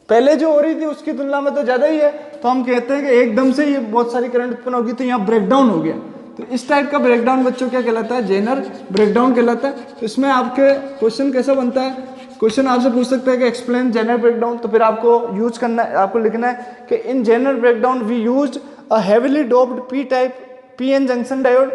पहले जो हो रही थी उसकी तुलना में तो ज्यादा ही है। तो हम कहते हैं कि एकदम से ये बहुत सारी करंट उत्पन्न होगी तो यहाँ ब्रेकडाउन हो गया। तो इस टाइप का ब्रेकडाउन बच्चों क्या कहलाता है? जेनर ब्रेकडाउन कहलाता है। तो इसमें आपके क्वेश्चन कैसा बनता है? क्वेश्चन आपसे पूछ सकता है कि एक्सप्लेन जेनर ब्रेकडाउन। तो फिर आपको यूज करना है, आपको लिखना है कि in zener breakdown we used a heavily doped P type PN junction diode.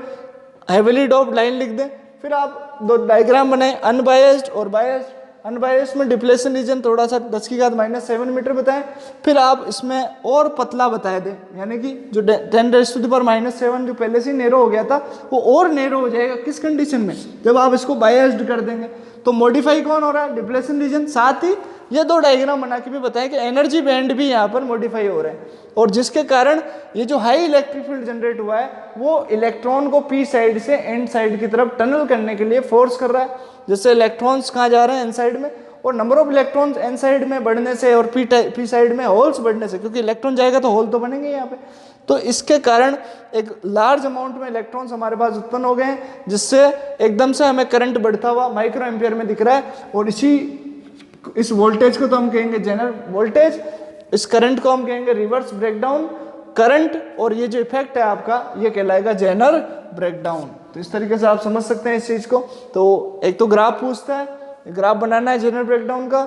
Heavily doped line लिख दें, फिर आप 2 डायग्राम बनाएं, अनबायस्ड और बायस्ड। अनबायस्ड में डिप्लेशन रीजन थोड़ा सा 10⁻⁻7 मीटर बताएं, फिर आप इसमें और पतला बता दें, यानी कि जो 10⁻⁻7 जो पहले से नैरो हो गया था वो और नैरो हो जाएगा। किस कंडीशन में? जब आप इसको बायस्ड कर देंगे। तो मॉडिफाई कौन हो रहा है? Depletion region. साथ ही ये 2 डायग्राम बना के भी बताएं कि एनर्जी बैंड भी यहाँ पर मॉडिफाई हो रहे हैं, और जिसके कारण ये जो हाई इलेक्ट्रिक फील्ड जनरेट हुआ है वो इलेक्ट्रॉन को P साइड से N साइड की तरफ टनल करने के लिए फोर्स कर रहा है। जैसे इलेक्ट्रॉन्स कहाँ जा रहे हैं? N साइड में, और number of electrons N side में बढ़ने से और P साइड में होल्स बढ़ने से, क्योंकि इलेक्ट्रॉन जाएगा तो होल तो बनेंगे यहाँ पे, तो इसके कारण एक लार्ज अमाउंट में इलेक्ट्रॉन्स हमारे पास उत्पन्न हो गए हैं, जिससे एकदम से हमें करंट बढ़ता हुआ माइक्रो एम्पियर में दिख रहा है। और इस वोल्टेज को तो हम कहेंगे जेनर वोल्टेज, इस करंट को हम कहेंगे रिवर्स ब्रेकडाउन करंट, और ये जो इफेक्ट है आपका ये कहलाएगा जेनर ब्रेकडाउन। तो इस तरीके से आप समझ सकते हैं इस चीज को। तो एक तो ग्राफ पूछता है, ग्राफ बनाना है जेनर ब्रेकडाउन का।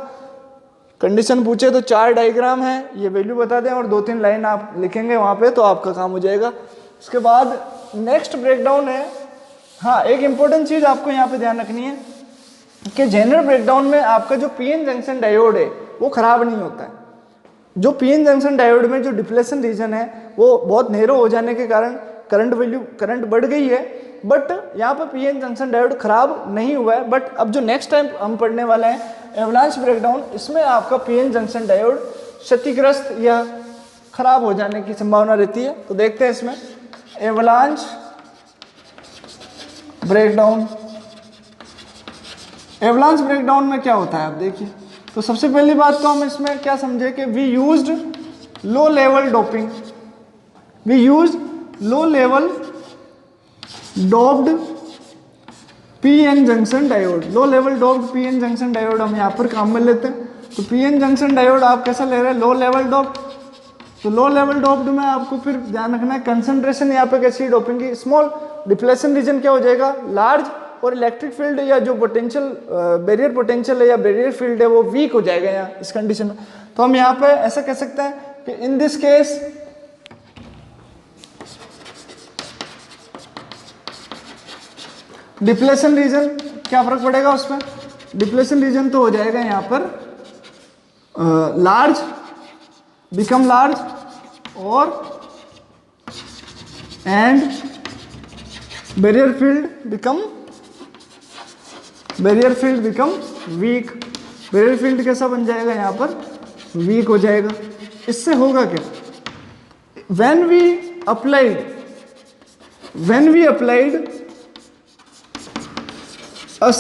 कंडीशन पूछे तो 4 डायग्राम है, ये वैल्यू बता दें और 2-3 लाइन आप लिखेंगे वहां पे तो आपका काम हो जाएगा। उसके बाद नेक्स्ट ब्रेकडाउन है। हाँ, एक इंपॉर्टेंट चीज आपको यहाँ पे ध्यान रखनी है कि जेनर ब्रेकडाउन में आपका जो PN जंक्शन डायोड है वो खराब नहीं होता है। जो PN जंक्शन डायोड में जो डिप्लेशन रीजन है वो बहुत नैरो हो जाने के कारण करंट बढ़ गई है, बट यहाँ पर PN जंक्शन डायोड खराब नहीं हुआ है। बट अब जो नेक्स्ट टाइम हम पढ़ने वाले हैं एवलांच ब्रेकडाउन, इसमें आपका PN जंक्शन डायोड क्षतिग्रस्त या खराब हो जाने की संभावना रहती है। तो देखते हैं इसमें एवलांच ब्रेकडाउन। एवलांच ब्रेकडाउन में क्या होता है आप देखिए, तो सबसे पहली बात तो हम इसमें क्या समझे कि we used low level doping, we use low level doped PN junction diode, low level doped PN junction diode हम यहाँ पर काम में लेते हैं। तो पीएन जंक्शन डायोड आप कैसा ले रहे हैं, लो लेवल डोप्ड। तो लो लेवल डोप्ड में आपको फिर ध्यान रखना है कंसंट्रेशन यहाँ पे कैसी डोपिंग की, स्मॉल, डिप्लेशन रीजन क्या हो जाएगा लार्ज, और इलेक्ट्रिक फील्ड या जो पोटेंशियल बैरियर पोटेंशियल है या बैरियर फील्ड है वो वीक हो जाएगा यहाँ इस कंडीशन में। तो हम यहाँ पे ऐसा कह सकते हैं कि in this case depletion region क्या फर्क पड़ेगा उसमें, डिप्लेशन रीजन तो हो जाएगा यहाँ पर लार्ज, बिकम लार्ज, और and barrier field become weak, barrier field कैसा बन जाएगा यहाँ पर, वीक हो जाएगा। इससे होगा क्या, when we applied a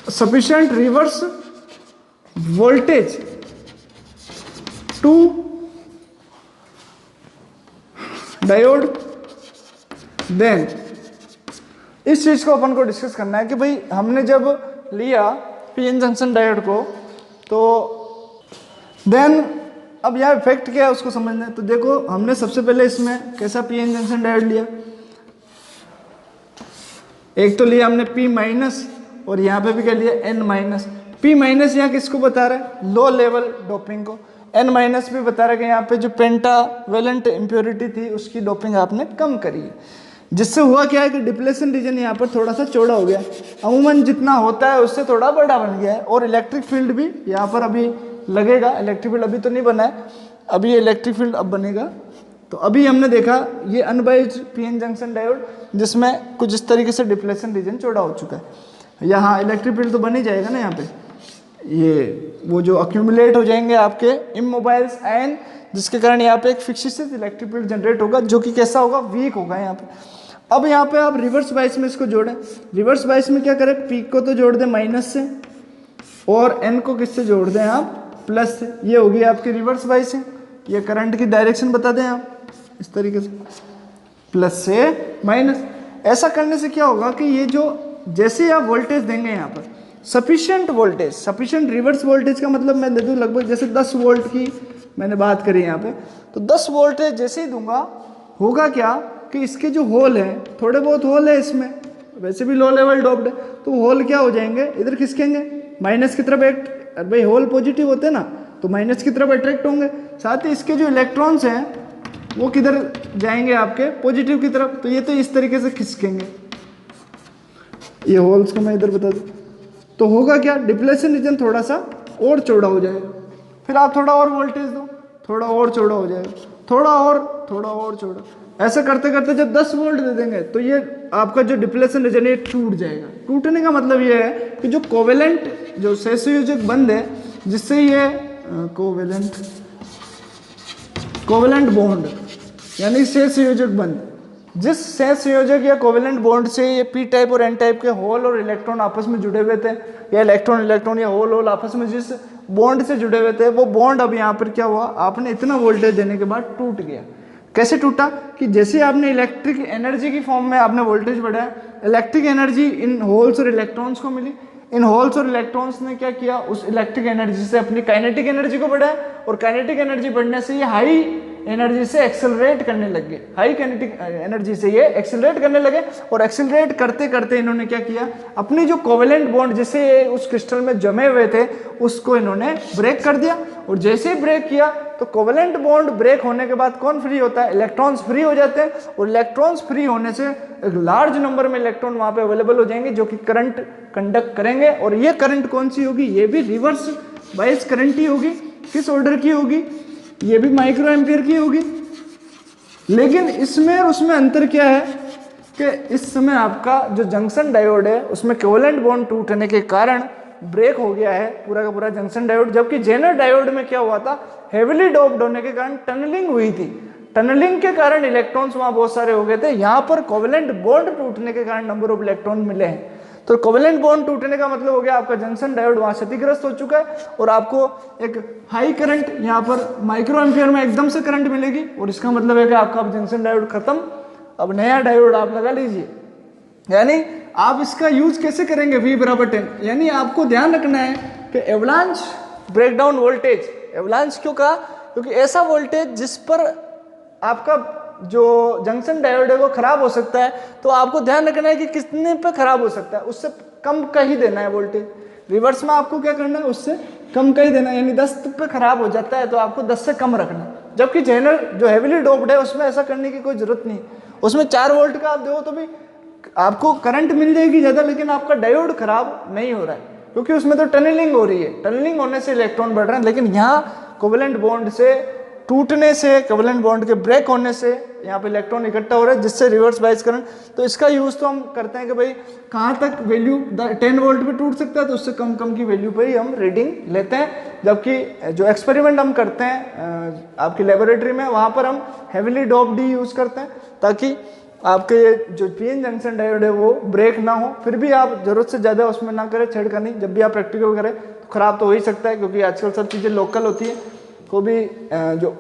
sufficient reverse voltage to diode, then इस चीज को अपन को डिस्कस करना है कि भाई हमने जब लिया पीएन जंक्शन डायोड को तो देन अब यह इफेक्ट क्या है उसको समझना है। तो देखो हमने सबसे पहले इसमें कैसा पीएन जंक्शन डायोड लिया, एक तो लिया हमने P माइनस और यहाँ पे भी क्या लिया N माइनस। P माइनस यहाँ किसको बता रहा है, लो लेवल डोपिंग को। N माइनस भी बता रहा है कि यहाँ पे जो पेंटावेलेंट इम्प्योरिटी थी उसकी डोपिंग आपने कम करी है, जिससे हुआ क्या है कि डिप्लेशन रीजन यहाँ पर थोड़ा सा चौड़ा हो गया, अमूमन जितना होता है उससे थोड़ा बड़ा बन गया है। और इलेक्ट्रिक फील्ड भी यहाँ पर अभी लगेगा, इलेक्ट्रिक फील्ड अभी तो नहीं बना है, अभी ये इलेक्ट्रिक फील्ड अब बनेगा। तो अभी हमने देखा ये अनबाइज्ड पीएन जंक्शन डायोड जिसमें कुछ इस तरीके से डिप्लेशन रीजन चौड़ा हो चुका है। यहाँ इलेक्ट्रिक फील्ड तो बन ही जाएगा ना, यहाँ पे ये वो जो अक्यूमुलेट हो जाएंगे आपके इमोबाइल्स आयन, जिसके कारण यहाँ पे एक फिक्सित इलेक्ट्रिक फील्ड जनरेट होगा जो कि कैसा होगा, वीक होगा यहाँ पे। अब यहाँ पे आप रिवर्स बाइस में इसको जोड़ें, रिवर्स बाइस में क्या करें, पी को तो जोड़ दें माइनस से और एन को किससे जोड़ दें आप, प्लस से। ये होगी आपकी रिवर्स बाइस है। ये करंट की डायरेक्शन बता दें आप इस तरीके से, प्लस से माइनस। ऐसा करने से क्या होगा कि ये जो जैसे आप वोल्टेज देंगे यहाँ पर sufficient voltage, sufficient reverse voltage का मतलब मैं दे दूँ लगभग जैसे 10 वोल्ट की मैंने बात करी यहाँ पे, तो 10 वोल्टेज जैसे ही दूंगा होगा क्या कि इसके जो होल हैं, थोड़े बहुत होल है इसमें, वैसे भी लो लेवल डोप्ड है, तो होल क्या हो जाएंगे, इधर खिसकेंगे माइनस की तरफ। भाई होल पॉजिटिव होते हैं ना, तो माइनस की तरफ अट्रैक्ट होंगे। साथ ही इसके जो इलेक्ट्रॉन्स हैं वो किधर जाएंगे, आपके पॉजिटिव की तरफ। तो ये तो इस तरीके से खिसकेंगे, ये होल्स को मैं इधर बता दूं। तो होगा क्या, डिप्लेशन रीजन थोड़ा सा और चौड़ा हो जाएगा। फिर आप थोड़ा और वोल्टेज दो, थोड़ा और चौड़ा हो जाएगा, थोड़ा और चौड़ा। ऐसा करते करते जब 10 वोल्ट दे देंगे तो ये आपका जो डिप्लेशन रीजन है टूट जाएगा। टूटने का मतलब ये है कि जो कोवेलेंट, जो सहसंयोजक बंध है, जिससे ये कोवेलेंट बॉन्ड यानी सहसंयोजक बंध, जिस सहसंयोजक या कोवेलेंट बॉन्ड से ये पी टाइप और एन टाइप के होल और इलेक्ट्रॉन आपस में जुड़े हुए थे, या इलेक्ट्रॉन या होल आपस में जिस बॉन्ड से जुड़े हुए थे, वो बॉन्ड अब यहाँ पर क्या हुआ, आपने इतना वोल्टेज देने के बाद टूट गया। कैसे टूटा कि जैसे आपने इलेक्ट्रिक एनर्जी की फॉर्म में आपने वोल्टेज बढ़ाया, इलेक्ट्रिक एनर्जी इन होल्स और इलेक्ट्रॉन्स को मिली। इन होल्स और इलेक्ट्रॉन्स ने क्या किया, उस इलेक्ट्रिक एनर्जी से अपनी काइनेटिक एनर्जी को बढ़ाया, और काइनेटिक एनर्जी बढ़ने से ये हाई एनर्जी से एक्सेलरेट करने लग गए, हाई काइनेटिक एनर्जी से ये एक्सेलरेट करने लगे। और एक्सेलरेट करते करते इन्होंने क्या किया, अपनी जो कोवेलेंट बॉन्ड जिसे उस क्रिस्टल में जमे हुए थे उसको इन्होंने ब्रेक कर दिया। और जैसे ही ब्रेक किया तो कोवेलेंट बॉन्ड ब्रेक होने के बाद कौन फ्री होता है, इलेक्ट्रॉन्स फ्री हो जाते हैं। और इलेक्ट्रॉन्स फ्री होने से एक लार्ज नंबर में इलेक्ट्रॉन वहां पे अवेलेबल हो जाएंगे जो कि करंट कंडक्ट करेंगे। और ये करंट कौन सी होगी, ये भी रिवर्स बायस करंट ही होगी। किस ऑर्डर की होगी, ये भी माइक्रो एम्पियर की होगी। लेकिन इसमें और उसमें अंतर क्या है कि इस समय आपका जो जंक्शन डायोड है उसमें कोवेलेंट बॉन्ड टूटने के कारण ब्रेक हो गया है पूरा का पूरा जंक्शन डायोड, जबकि जेनर डायोड में क्या हुआ था, हेवीली डोप्ड होने के कारण टनलिंग हुई थी। टनलिंग के कारण इलेक्ट्रॉन्स वहां बहुत सारे हो गए थे, यहाँ पर कोवेलेंट बॉन्ड टूटने के कारण नंबर ऑफ इलेक्ट्रॉन मिले हैं। तो कोवेलेंट बॉन्ड टूटने का मतलब हो गया आपका जंक्शन डायोड वहां क्षतिग्रस्त हो चुका है और आपको एक हाई करंट यहाँ पर माइक्रो एम्पियर में एकदम से करंट मिलेगी और इसका मतलब है कि आपका अब जंक्शन डायोड खत्म, अब नया डायोड आप लगा लीजिए। यानी आप इसका यूज कैसे करेंगे, V बराबर 10, यानी आपको ध्यान रखना है कि एवलांच ब्रेकडाउन वोल्टेज, एवलांच क्यों कहा, क्योंकि ऐसा वोल्टेज जिस पर आपका जो जंक्शन डायोड है वो खराब हो सकता है, तो आपको ध्यान रखना है कि कितने पे खराब हो सकता है, उससे कम का ही देना है वोल्टेज। रिवर्स में आपको क्या करना है, उससे कम का ही देना है, यानी 10 पे खराब हो जाता है तो आपको 10 से कम रखना है। जबकि जेनर जो हेवीली डोप्ड है उसमें ऐसा करने की कोई जरूरत नहीं, उसमें 4 वोल्ट का आप दो तो भी आपको करंट मिल जाएगी ज्यादा, लेकिन आपका डायोड खराब नहीं हो रहा है क्योंकि उसमें तो टनलिंग हो रही है, टनलिंग होने से इलेक्ट्रॉन बढ़ रहे हैं। लेकिन यहाँ कोवेलेंट बॉन्ड से टूटने से, कोवेलेंट बॉन्ड के ब्रेक होने से यहाँ पे इलेक्ट्रॉन इकट्ठा हो रहा है जिससे रिवर्स बायस करंट, तो इसका यूज तो हम करते हैं कि भाई कहाँ तक वैल्यू 10 वोल्ट पे टूट सकता है तो उससे कम कम की वैल्यू पे ही हम रीडिंग लेते हैं। जबकि जो एक्सपेरिमेंट हम करते हैं आपकी लेबोरेटरी में, वहाँ पर हम हेविली डोप्ड डी यूज करते हैं ताकि आपके जो पीएन जंक्शन डायोड है वो ब्रेक ना हो। फिर भी आप जरूरत से ज़्यादा उसमें ना करें छेड़खानी, जब भी आप प्रैक्टिकल करें तो खराब तो हो ही सकता है क्योंकि आजकल सब चीज़ें लोकल होती है, को भी जो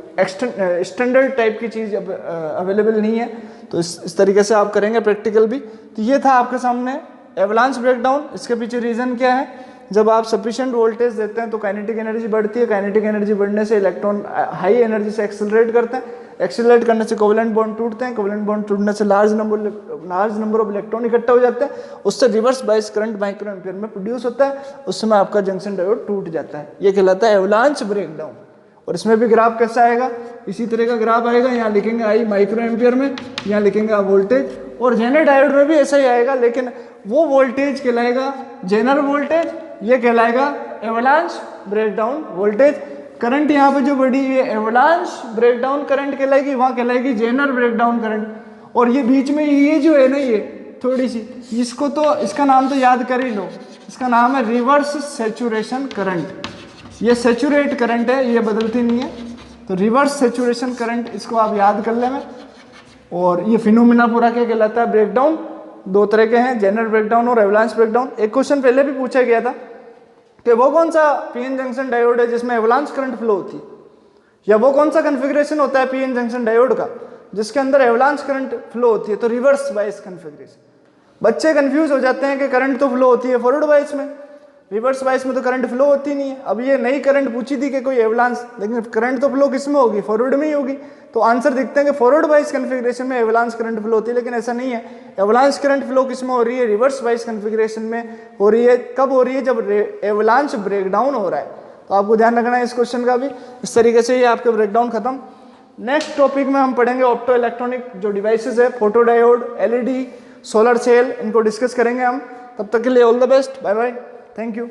स्टैंडर्ड टाइप की चीज़ अवेलेबल नहीं है। तो इस तरीके से आप करेंगे प्रैक्टिकल भी। तो ये था आपके सामने एवलांच ब्रेकडाउन। इसके पीछे रीज़न क्या है, जब आप सफिशिएंट वोल्टेज देते हैं तो काइनेटिक एनर्जी बढ़ती है, काइनेटिक एनर्जी बढ़ने से इलेक्ट्रॉन हाई एनर्जी से एक्सेलरेट करते हैं, एक्सेलरेट करने से कोवेलेंट बॉन्ड टूटते हैं, कोवेलेंट बॉन्ड टूटने से लार्ज नंबर ऑफ इलेक्ट्रॉन इकट्ठा हो जाते हैं, उससे reverse bias current micro ampere में प्रोड्यूस होता है, उस समय आपका जंक्शन डायोड टूट जाता है। ये कहलाता है एवलांच ब्रेकडाउन। और इसमें भी ग्राफ कैसा आएगा, इसी तरह का ग्राफ आएगा, यहाँ लिखेंगे आई माइक्रो एम्पियर में, यहाँ लिखेंगे आप वोल्टेज, और जेनर डायोड में भी ऐसा ही आएगा, लेकिन वो वोल्टेज कहलाएगा जेनर वोल्टेज, ये कहलाएगा एवलांच ब्रेकडाउन वोल्टेज। करंट यहाँ पे जो बढ़ी है एवलांच ब्रेकडाउन करंट कहलाएगी, वहाँ कहलाएगी जेनर ब्रेकडाउन करंट। और ये बीच में ये जो है ना, ये थोड़ी सी, इसको तो इसका नाम तो याद कर ही लो, इसका नाम है रिवर्स सैचुरेशन करंट। ये सैचुरेट करंट है, ये बदलती नहीं है, तो रिवर्स सैचुरेशन करंट इसको आप याद कर लेना। और ये फिनोमिना पूरा क्या कहलाता है, ब्रेकडाउन। 2 तरह के हैं, जेनरल ब्रेकडाउन और एवलांच ब्रेकडाउन। एक क्वेश्चन पहले भी पूछा गया था कि वो कौन सा पीएन जंक्शन डायोड है जिसमें एवलांच करंट फ्लो होती है, या वो कौन सा कन्फिग्रेशन होता है पीएन जंक्शन डायोड का जिसके अंदर एवलांच करंट फ्लो होती है। तो रिवर्स बायस कन्फिग्रेशन। बच्चे कंफ्यूज हो जाते हैं कि करंट तो फ्लो होती है फॉरवर्ड बायस में, रिवर्स बायस में तो करंट फ्लो होती नहीं है। अब ये नई करंट पूछी थी कि कोई एवलांस, लेकिन करंट तो फ्लो किस में होगी, फॉरवर्ड में ही होगी। तो आंसर दिखते हैं कि फॉरवर्ड बायस कन्फिग्रेशन में एवलांस करंट फ्लो होती है, लेकिन ऐसा नहीं है। एवलांस करंट फ्लो किस में हो रही है, रिवर्स बायस कन्फिग्रेशन में हो रही है। कब हो रही है, जब एवलांच ब्रेकडाउन हो रहा है। तो आपको ध्यान रखना है इस क्वेश्चन का भी। इस तरीके से ये आपके ब्रेकडाउन खत्म। नेक्स्ट टॉपिक में हम पढ़ेंगे ऑप्टो इलेक्ट्रॉनिक जो डिवाइसेस है, photodiode, LED, solar cell, इनको डिस्कस करेंगे हम। तब तक के लिए all the best, bye bye, thank you.